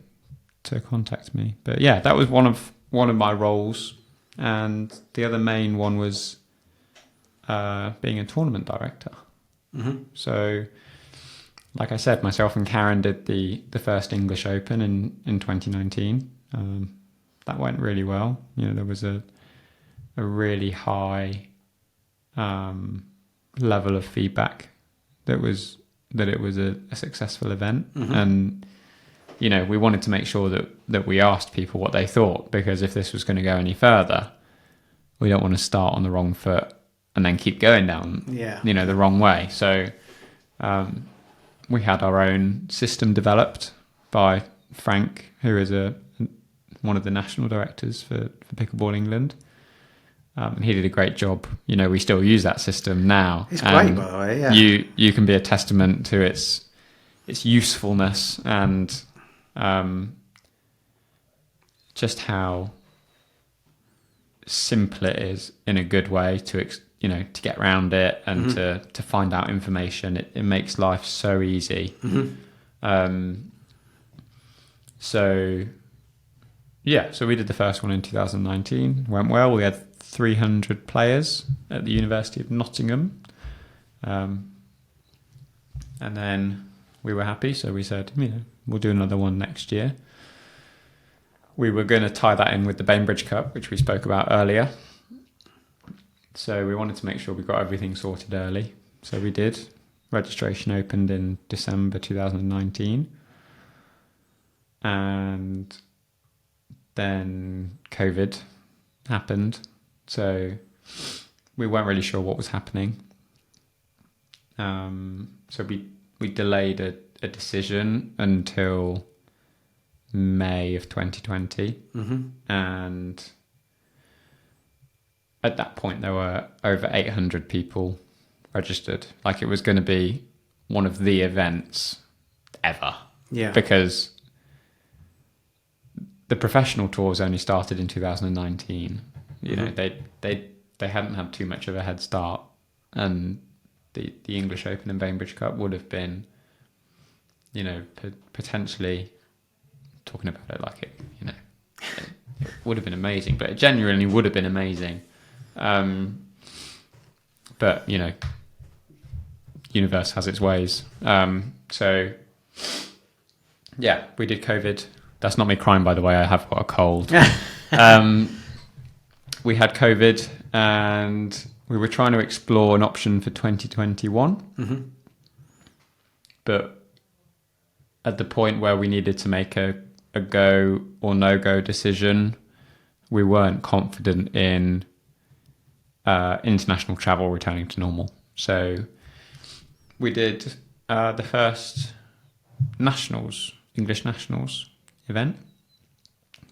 contact me. But yeah, that was one of my roles, and the other main one was being a tournament director. Mm-hmm. So, like I said, myself and Karen did the first English Open in 2019. That went really well. There was a really high level of feedback that it was a successful event. Mm-hmm. And we wanted to make sure that we asked people what they thought, because if this was going to go any further, we don't want to start on the wrong foot and then keep going down the wrong way. So we had our own system developed by Frank, who is one of the national directors for Pickleball England. And he did a great job. We still use that system now. It's great, by the way. Yeah. You can be a testament to its usefulness and just how simple it is in a good way to get around it and mm-hmm. to find out information. It makes life so easy. Mm-hmm. So we did the first one in 2019. Went well. We had 300 players at the University of Nottingham. And then we were happy, so we said, we'll do another one next year. We were going to tie that in with the Bainbridge Cup, which we spoke about earlier. So we wanted to make sure we got everything sorted early. So we did. Registration opened in December 2019. And then COVID happened. So we weren't really sure what was happening. So we delayed a decision until May of 2020. Mm-hmm. And at that point, there were over 800 people registered. Like, it was going to be one of the events ever. Yeah. Because the professional tours only started in 2019. They hadn't had too much of a head start, and the English Open and Bainbridge Cup would have been, potentially, talking about it like it would have been amazing, but it genuinely would have been amazing. But universe has its ways. So yeah, we did COVID. That's not me crying, by the way. I have got a cold. We had COVID, and we were trying to explore an option for 2021. Mm-hmm. But at the point where we needed to make a go or no-go decision, we weren't confident in international travel returning to normal. So we did the first English Nationals event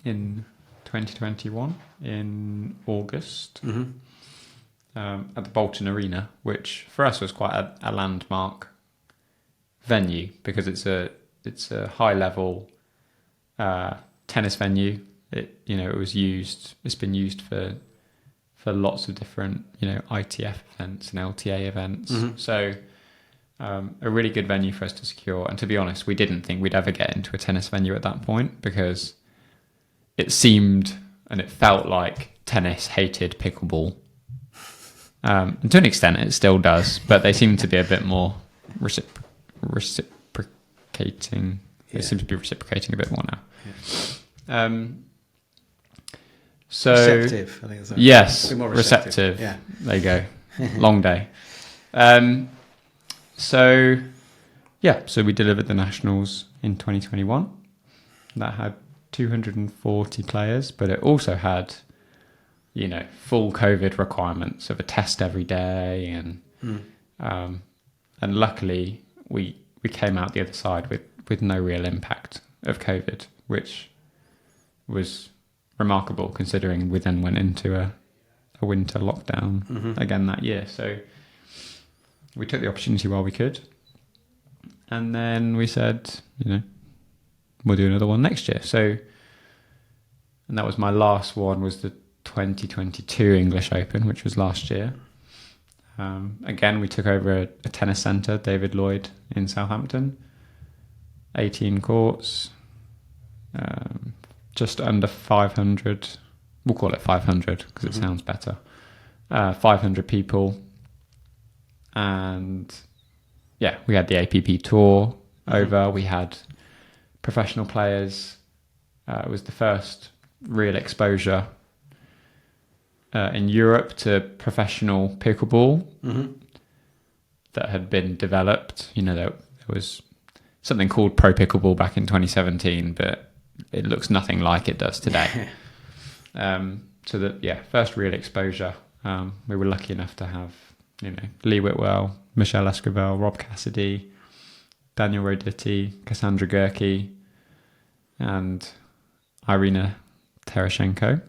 in 2021 in August. Mm-hmm. At the Bolton Arena, which for us was quite a landmark venue, because it's a high level tennis venue. It's been used for lots of different ITF events and LTA events. Mm-hmm. So a really good venue for us to secure. And to be honest, we didn't think we'd ever get into a tennis venue at that point, because it seemed and it felt like tennis hated pickleball. And to an extent it still does, but they seem to be a bit more reciprocating. Yeah. They seem to be reciprocating a bit more now. Yeah. So receptive, I think that's right. Yes, more receptive. Yeah. There you go. Long day. So we delivered the Nationals in 2021. That had 240 players, but it also had, full COVID requirements of a test every day, and luckily we came out the other side with no real impact of COVID, which was remarkable considering we then went into a winter lockdown again that year. So we took the opportunity while we could, and then we said, we'll do another one next year. So, and that was my last one, was the 2022 English Open, which was last year. Again, we took over a tennis centre, David Lloyd, in Southampton. 18 courts, just under 500. We'll call it 500 because it sounds better. 500 people. And yeah, we had the APP tour over. We had professional players. It was the first real exposure in Europe to professional pickleball that had been developed. There was something called Pro Pickleball back in 2017, but it looks nothing like it does today. So first real exposure. We were lucky enough to have, Lee Whitwell, Michelle Escribel, Rob Cassidy, Daniel Roditti, Cassandra Gerke, and Irina Terashenko.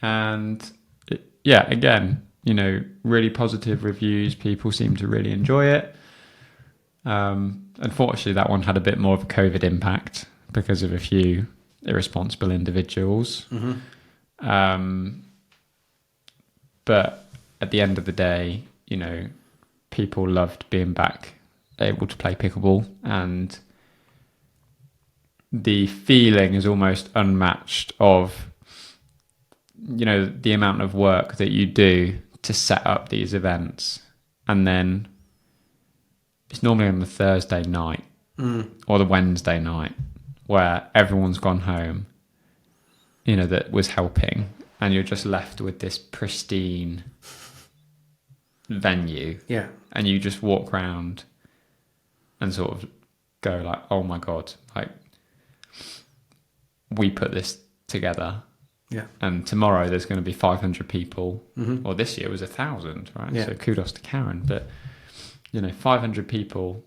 And again, really positive reviews. People seem to really enjoy it. Unfortunately, that one had a bit more of a COVID impact because of a few irresponsible individuals. But at the end of the day, people loved being back able to play pickleball, and the feeling is almost unmatched of, the amount of work that you do to set up these events. And then it's normally on the Thursday night or the Wednesday night where everyone's gone home, that was helping, and you're just left with this pristine venue. Yeah. And you just walk around and sort of go like, oh my God, like we put this together. Yeah. And tomorrow there's going to be 500 people, or this year was 1,000, right? Yeah. So kudos to Karen. But 500 people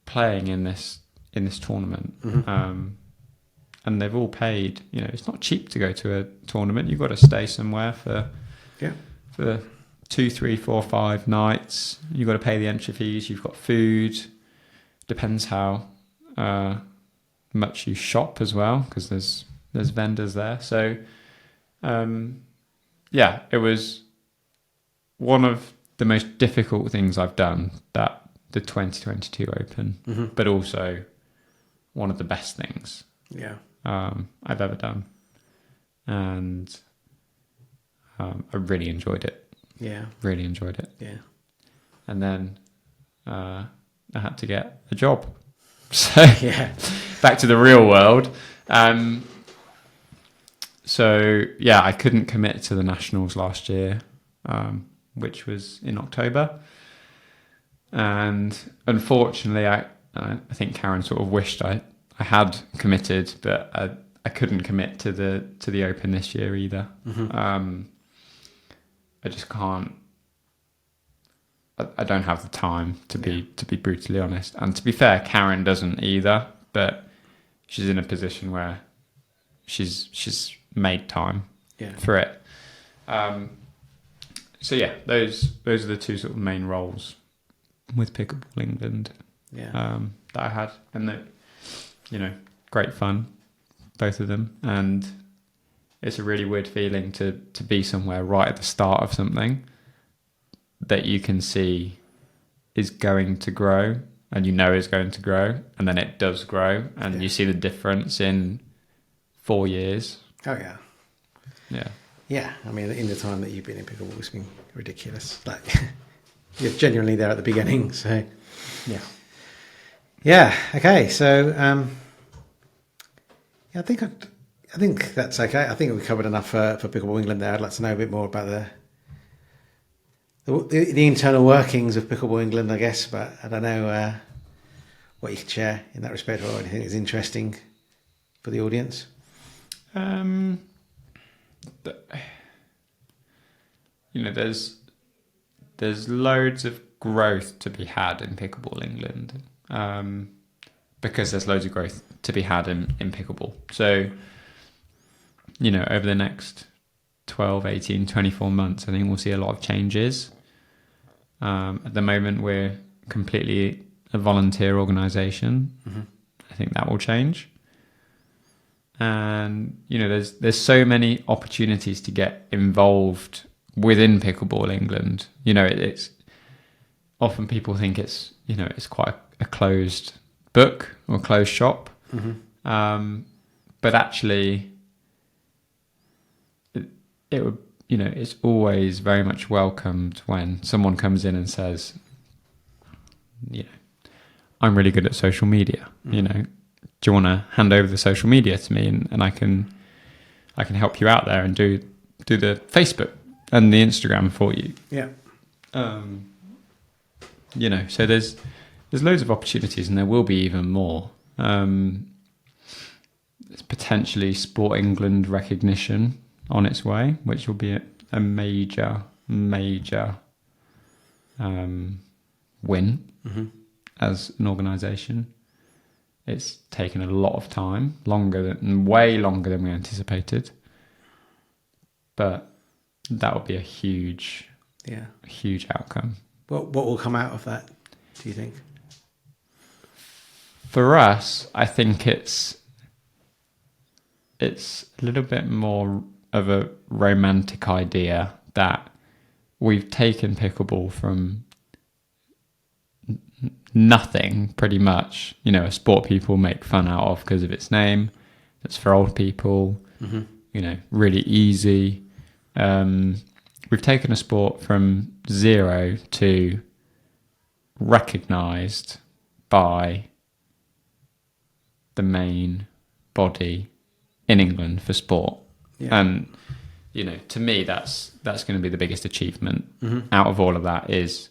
playing in this tournament, and they've all paid. It's not cheap to go to a tournament. You've got to stay somewhere for 2, 3, 4, 5 nights. You've got to pay the entry fees. You've got food. Depends how much you shop as well, because there's vendors there. So. It was one of the most difficult things I've done, the 2022 Open, but also one of the best things I've ever done. And I really enjoyed it. Yeah. Really enjoyed it. Yeah. And then I had to get a job. So back to the real world. So, I couldn't commit to the Nationals last year, which was in October. And unfortunately, I think Karen sort of wished I had committed, but I couldn't commit to the Open this year either. I just can't. I don't have the time to be brutally honest. And to be fair, Karen doesn't either, but she's in a position where she's made time for it. Those are the two sort of main roles with Pickleball England that I had, and that great fun, both of them. And it's a really weird feeling to be somewhere right at the start of something that you can see is going to grow, and is going to grow, and then it does grow, and you see the difference in 4 years. Oh, yeah. Yeah. Yeah. I mean, in the time that you've been in pickleball, it's been ridiculous. Like, you're genuinely there at the beginning. So, yeah. Yeah. Okay. So, I think that's okay. I think we covered enough for Pickleball England there. I'd like to know a bit more about the internal workings of Pickleball England, I guess, but I don't know what you can share in that respect or anything that's interesting for the audience? There's loads of growth to be had in Pickleball England, because there's loads of growth to be had in pickleball. So, over the next 12, 18, 24 months, I think we'll see a lot of changes. At the moment, we're completely a volunteer organisation. Mm-hmm. I think that will change. And, there's so many opportunities to get involved within Pickleball England. It's often people think it's quite a closed book or closed shop. Mm-hmm. But actually it would, it's always very much welcomed when someone comes in and says, I'm really good at social media. Mm-hmm. Do you want to hand over the social media to me and I can help you out there and do the Facebook and the Instagram for you. Yeah. So there's loads of opportunities, and there will be even more. There's potentially Sport England recognition on its way, which will be a major win as an organisation. It's taken a lot of time, way longer than we anticipated. But that would be a huge outcome. What will come out of that, do you think? For us, I think it's a little bit more of a romantic idea that we've taken pickleball from nothing, pretty much. A sport people make fun out of because of its name. It's for old people. Mm-hmm. Really easy. We've taken a sport from zero to recognised by the main body in England for sport. Yeah. And, to me, that's going to be the biggest achievement out of all of that is,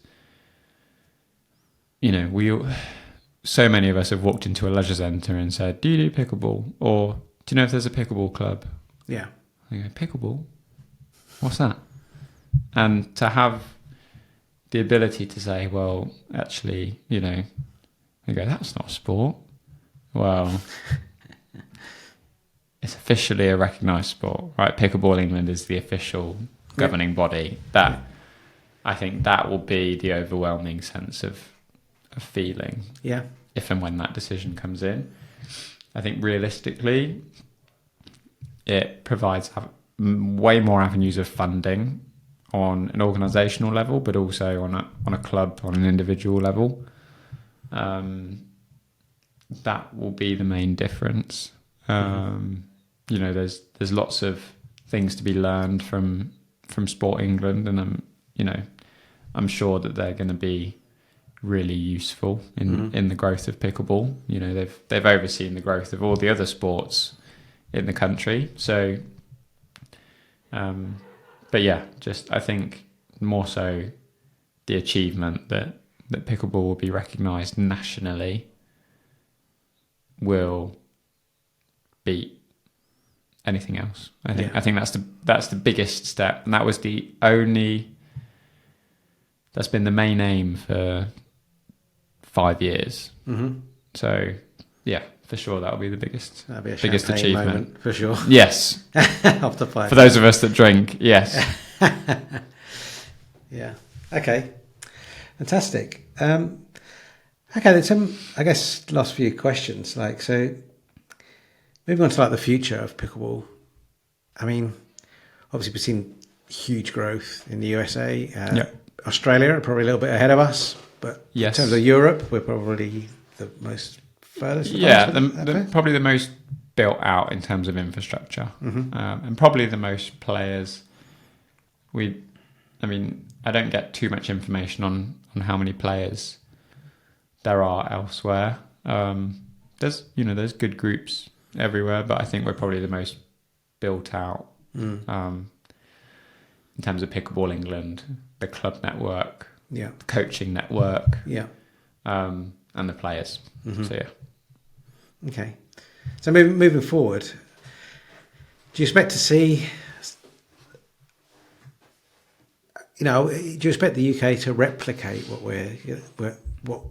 so many of us have walked into a leisure centre and said, do you do pickleball? Or do you know if there's a pickleball club? Yeah. I go, pickleball? What's that? And to have the ability to say, well, actually, you go, that's not a sport. Well, it's officially a recognised sport, right? Pickleball England is the official governing body. I think that will be the overwhelming sense of feeling. Yeah. If and when that decision comes in. I think realistically, it provides way more avenues of funding on an organisational level, but also on a club, on an individual level. That will be the main difference. There's lots of things to be learned from Sport England, and I'm sure that they're going to be really useful in the growth of pickleball. They've overseen the growth of all the other sports in the country. So, but yeah, just I think more so the achievement that pickleball will be recognised nationally will beat anything else. I think that's the biggest step, and that's been the main aim for 5 years. Mm-hmm. So yeah, for sure that'll be the biggest achievement moment, for sure. Yes. After 5 for those of us that drink, yes. Yeah. Okay. Fantastic. Okay, then some, I guess, last few questions. So moving on to the future of pickleball. I mean, obviously we've seen huge growth in the USA. Australia are probably a little bit ahead of us, but in terms of Europe, we're probably the most furthest. Probably the most built out in terms of infrastructure, and probably the most players. I don't get too much information on how many players there are elsewhere. There's good groups everywhere, but I think we're probably the most built out in terms of Pickleball England, the club network, the coaching network, and the players. Mm-hmm. So yeah. Okay. So moving forward, do you expect to see? Do you expect the UK to replicate what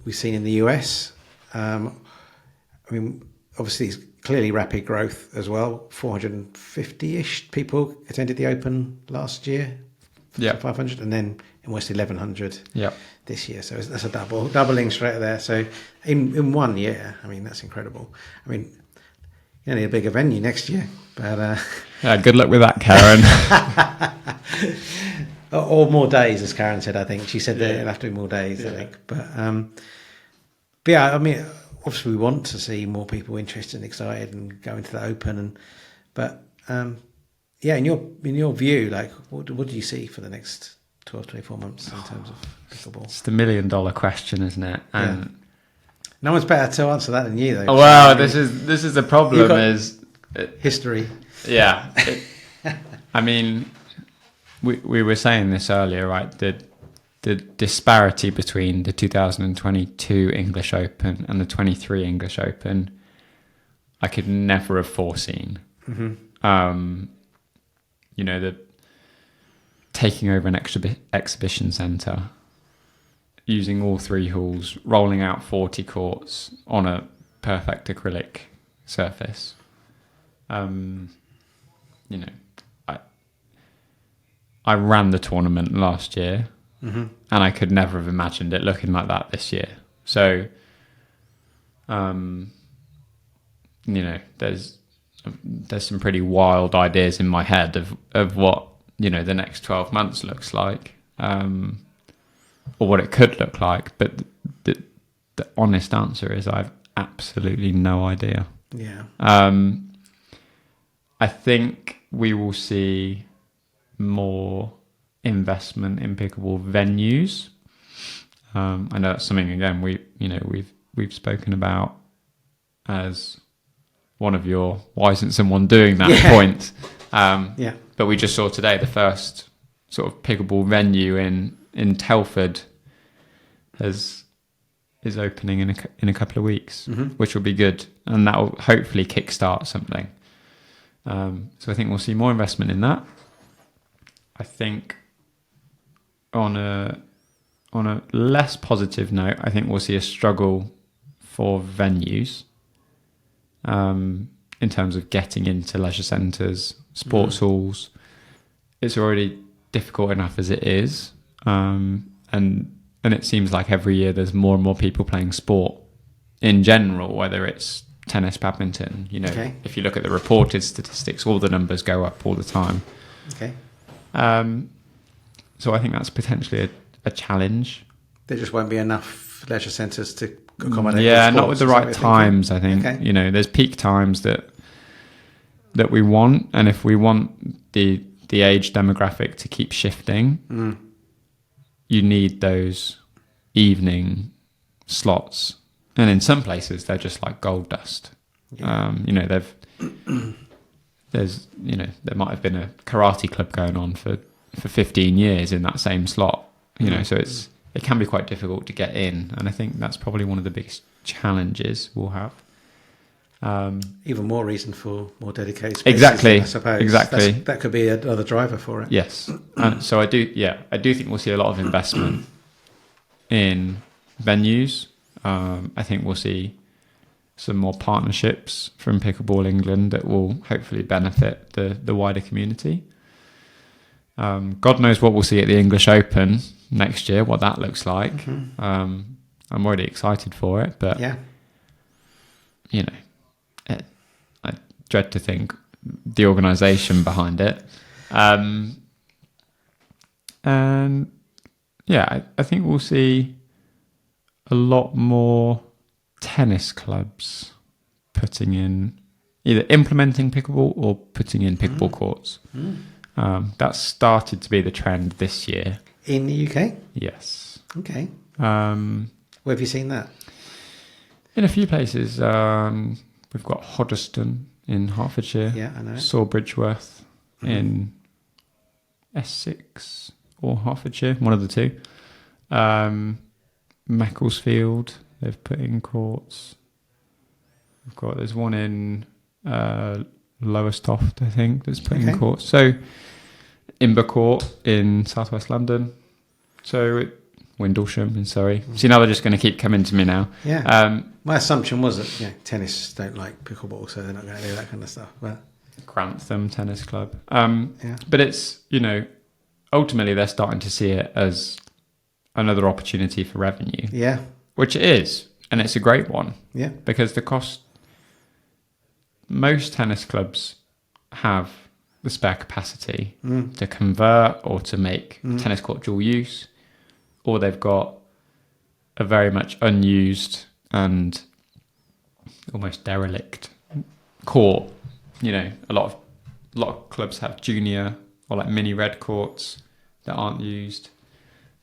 we've seen in the US? Obviously, it's clearly rapid growth as well. 450-ish people attended the Open last year. Yeah, 500, and then almost 1,100 this year. So that's a doubling straight there. So in 1 year, that's incredible. You need a bigger venue next year, but good luck with that, Karen. or more days, as Karen said. I think she said that it'll have to be more days. I think, but yeah, obviously we want to see more people interested and excited and going to the Open, in your view, like what do you see for the next 12, 24 months in terms of pickleball? It's the $1 million question, isn't it? And no one's better to answer that than you, though. Well, this is the problem. Is history? Yeah. We were saying this earlier, right? The disparity between the 2022 English Open and the 23 English Open, I could never have foreseen. Mm-hmm. The taking over an exhibition centre, using all 3 halls, rolling out 40 courts on a perfect acrylic surface. I ran the tournament last year, mm-hmm. and I could never have imagined it looking like that this year. So, there's some pretty wild ideas in my head of what the next 12 months looks like, or what it could look like. But the honest answer is I've absolutely no idea. Yeah. I think we will see more investment in pickleball venues. I know that's something again we've spoken about as one of your why isn't someone doing that point. But we just saw today the first sort of pickleball venue in Telford is opening in a couple of weeks, mm-hmm. which will be good, and that will hopefully kickstart something. So I think we'll see more investment in that. I think on a less positive note, I think we'll see a struggle for venues in terms of getting into leisure centres, sports halls. It's already difficult enough as it is, and it seems like every year there's more and more people playing sport in general, whether it's tennis, badminton. If you look at the reported statistics, all the numbers go up all the time. Okay. So I think that's potentially a challenge. There just won't be enough leisure centres to accommodate. Yeah, not with the right times. I think there's peak times that we want, and if we want the age demographic to keep shifting, you need those evening slots, and in some places they're just like gold dust. Yeah. There might have been a karate club going on for 15 years in that same slot, so it can be quite difficult to get in, and I think that's probably one of the biggest challenges we'll have. Even more reason for more dedicated spaces, exactly, I suppose. Exactly. That could be another driver for it. Yes, and so I do think we'll see a lot of investment in venues. I think we'll see some more partnerships from Pickleball England that will hopefully benefit the wider community. God knows what we'll see at the English Open next year, what that looks like. Mm-hmm. I'm already excited for it, but I dread to think the organisation behind it. And I think we'll see a lot more tennis clubs putting in, either implementing pickleball or putting in pickleball courts. That's started to be the trend this year. In the UK? Yes. Okay. Where have you seen that? In a few places. We've got Hoddesdon in Hertfordshire. Yeah, I know. Sawbridgeworth in Essex or Hertfordshire, one of the two. Macclesfield, they've put in courts. There's one in Lowestoft, I think, that's putting Okay. courts. So Imber Court in southwest London. So Windlesham in Surrey. See, now they're just going to keep coming to me now. Yeah. My assumption was that tennis don't like pickleball, so they're not going to do that kind of stuff. But Grantham Tennis Club. yeah. But it's, ultimately they're starting to see it as another opportunity for revenue. Yeah. Which it is. And it's a great one. Yeah. Because most tennis clubs have the spare capacity to convert or to make tennis court dual use, or they've got a very much unused and almost derelict court. A lot of clubs have junior or like mini red courts that aren't used.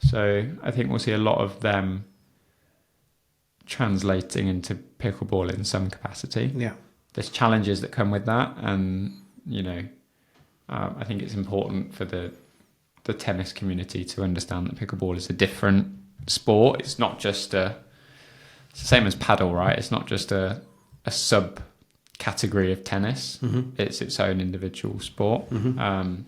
So I think we'll see a lot of them translating into pickleball in some capacity. Yeah. There's challenges that come with that, and I think it's important for the tennis community to understand that pickleball is a different sport. It's not just it's the same as paddle, right? It's not just a sub category of tennis. Mm-hmm. It's its own individual sport. Mm-hmm.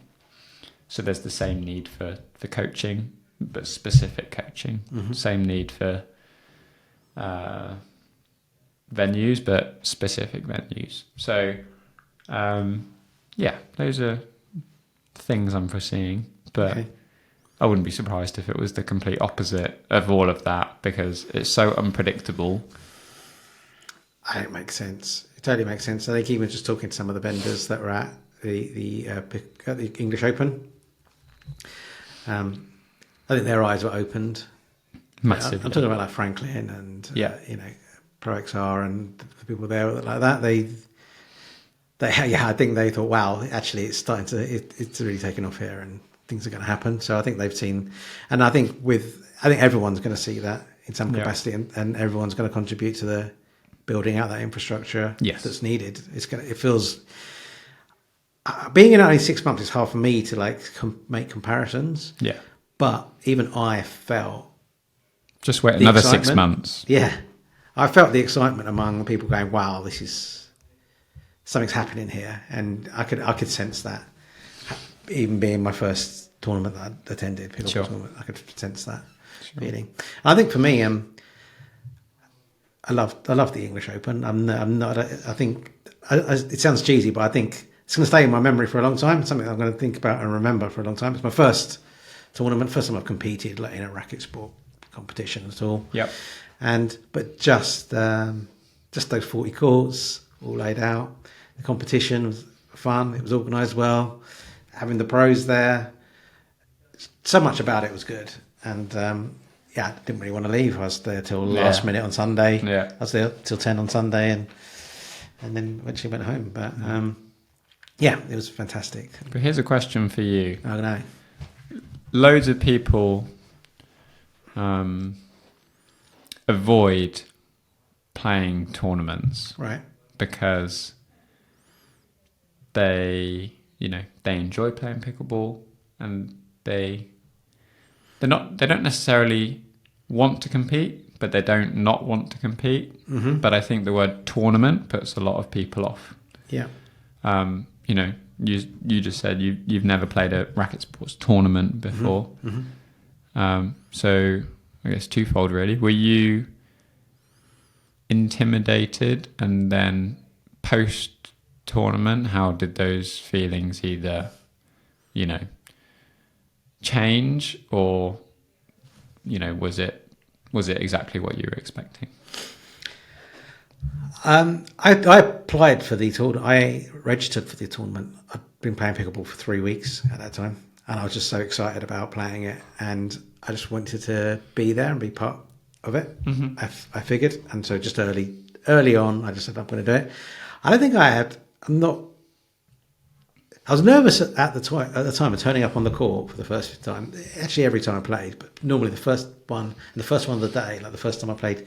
So there's the same need for coaching, but specific coaching. Mm-hmm. Same need for venues, but specific venues. So those are things I'm foreseeing, but Okay. I wouldn't be surprised if it was the complete opposite of all of that, because it's so unpredictable. I think it makes sense. It totally makes sense. I think even just talking to some of the vendors that were at the English Open, I think their eyes were opened. Massively. I'm talking about like Franklin and Pro XR and the people there like that. I think they thought, wow, actually, it's starting to it's really taken off here, and things are going to happen. So I think they've seen, and I think everyone's going to see that in some capacity, and everyone's going to contribute to the building out that infrastructure that's needed. It feels being in only 6 months is hard for me to make comparisons. Yeah, but even I felt just wait another 6 months. Yeah, I felt the excitement among the people going, wow, this is. Something's happening here, and I could sense that. Even being my first tournament that I attended, pickleball tournament, I could sense that feeling. I think for me, I love the English Open. I think it sounds cheesy, but I think it's going to stay in my memory for a long time. It's something I'm going to think about and remember for a long time. It's my first tournament, first time I've competed in a racket sport competition at all. Yep. But just those 40 courts all laid out. The competition was fun. It was organised well. Having the pros there, so much about it was good. And I didn't really want to leave. I was there till last minute on Sunday. Yeah, I was there till 10 on Sunday, and then eventually went home. But it was fantastic. But here's a question for you. I don't know. Loads of people avoid playing tournaments, right? Because they enjoy playing pickleball, and they don't necessarily want to compete, but they don't not want to compete. Mm-hmm. But I think the word tournament puts a lot of people off. Yeah. You just said you've never played a racket sports tournament before. Mm-hmm. So I guess twofold really. Were you intimidated, and then post tournament, how did those feelings either change, or was it exactly what you were expecting? I applied for the tournament. I registered for the tournament. I'd been playing pickleball for 3 weeks at that time, and I was just so excited about playing it, and I just wanted to be there and be part of it. Mm-hmm. I figured, and so just early on, I just said I'm going to do it. I don't think I was nervous at the time of turning up on the court for the first time. Actually, every time I played, but normally the first one of the day, like the first time I played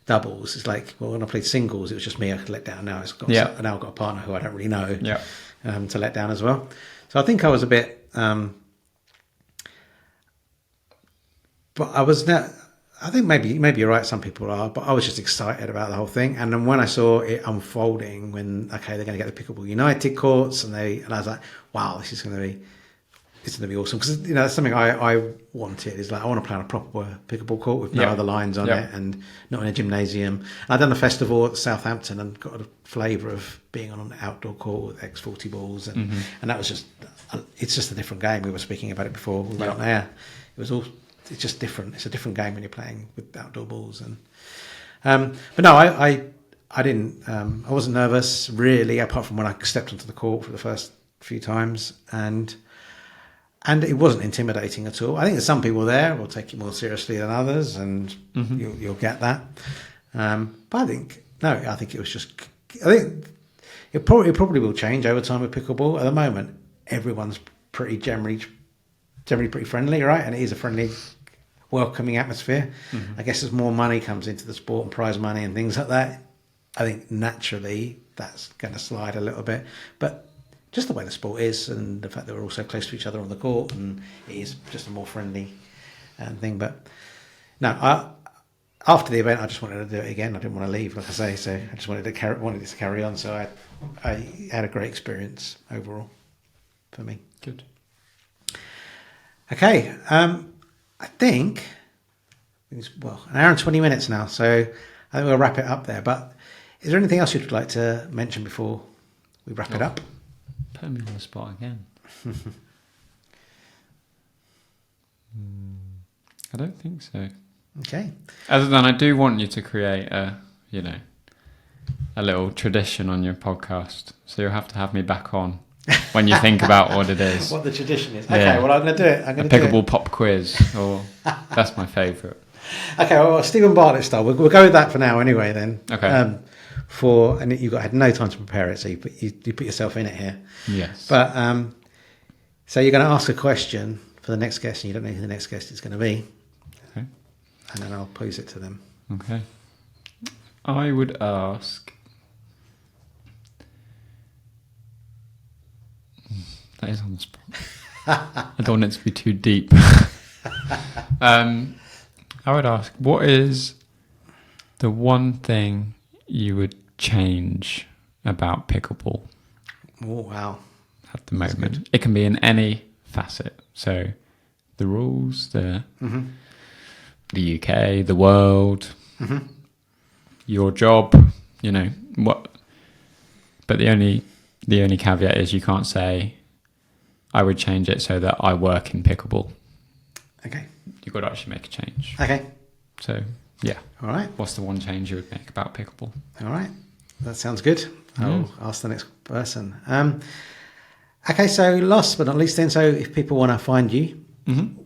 doubles, it's like, well, when I played singles, it was just me I could let down. Now now I've got a partner who I don't really know to let down as well. So I think I was a bit, but I I think maybe you're right. Some people are, but I was just excited about the whole thing. And then when I saw it unfolding, when they're going to get the Pickleball United courts, and I was like, wow, this is going to be. It's going to be awesome because that's something I wanted. Is like I want to play on a proper pickleball court with no other lines on it and not in a gymnasium. And I've done the festival at Southampton and got a flavour of being on an outdoor court with X40 balls, and that was it's just a different game. We were speaking about it before we went on air. It's just different. It's a different game when you're playing with outdoor balls. And but no, I didn't. I wasn't nervous really, apart from when I stepped onto the court for the first few times And it wasn't intimidating at all. I think there's some people there will take it more seriously than others, and you'll get that. But I think it was just. I think it probably will change over time with pickleball. At the moment, everyone's pretty generally pretty friendly, right? And it is a friendly, welcoming atmosphere. I guess as more money comes into the sport and prize money and things like that, I think naturally that's going to slide a little bit, but. Just the way the sport is, and the fact that we're all so close to each other on the court, and it is just a more friendly thing. But no, after the event, I just wanted to do it again. I didn't want to leave, like I say, so I just wanted to carry on. So I had a great experience overall for me. Good. Okay, I think it's an hour and 20 minutes now, so I think we'll wrap it up there. But is there anything else you'd like to mention before we wrap it up? Put me on the spot again. I don't think so. Okay. Other than I do want you to create a little tradition on your podcast. So you'll have to have me back on when you think about what it is. What the tradition is. Okay, well, I'm going to do it. A pickleball pop quiz. That's my favourite. Okay, well, Stephen Bartlett style. We'll go with that for now anyway then. Okay. And had no time to prepare it, so you put yourself in it here. Yes. But so you're going to ask a question for the next guest, and you don't know who the next guest is going to be. Okay. And then I'll pose it to them. Okay. I would ask. That is on the spot. I don't want it to be too deep. I would ask, what is the one thing you would change about pickleball? Oh, wow. At the moment. It can be in any facet. So the rules, the UK, the world, your job, what. But the only caveat is you can't say, I would change it so that I work in pickleball. Okay. You've got to actually make a change. Okay. So, yeah. All right. What's the one change you would make about pickleball? All right. That sounds good. I'll ask the next person. Okay, so last but not least then, so if people want to find you,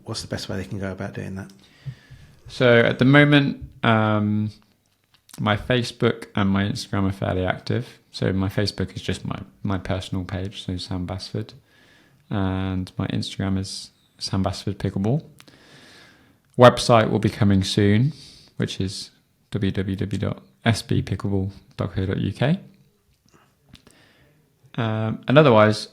what's the best way they can go about doing that? So at the moment, my Facebook and my Instagram are fairly active. So my Facebook is just my personal page, so Sam Basford. And my Instagram is Sam Basford Pickleball. Website will be coming soon, which is www.sbpickleball.co.uk. And otherwise,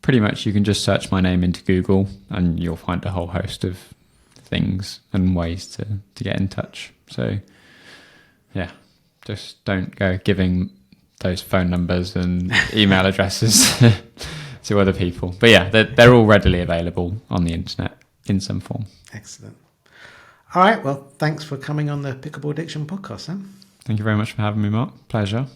pretty much you can just search my name into Google and you'll find a whole host of things and ways to get in touch. So, yeah, just don't go giving those phone numbers and email addresses to other people. But yeah, they're all readily available on the internet in some form. Excellent. All right, well, thanks for coming on the Pickleball Addiction podcast, Sam. Thank you very much for having me, Mark. Pleasure.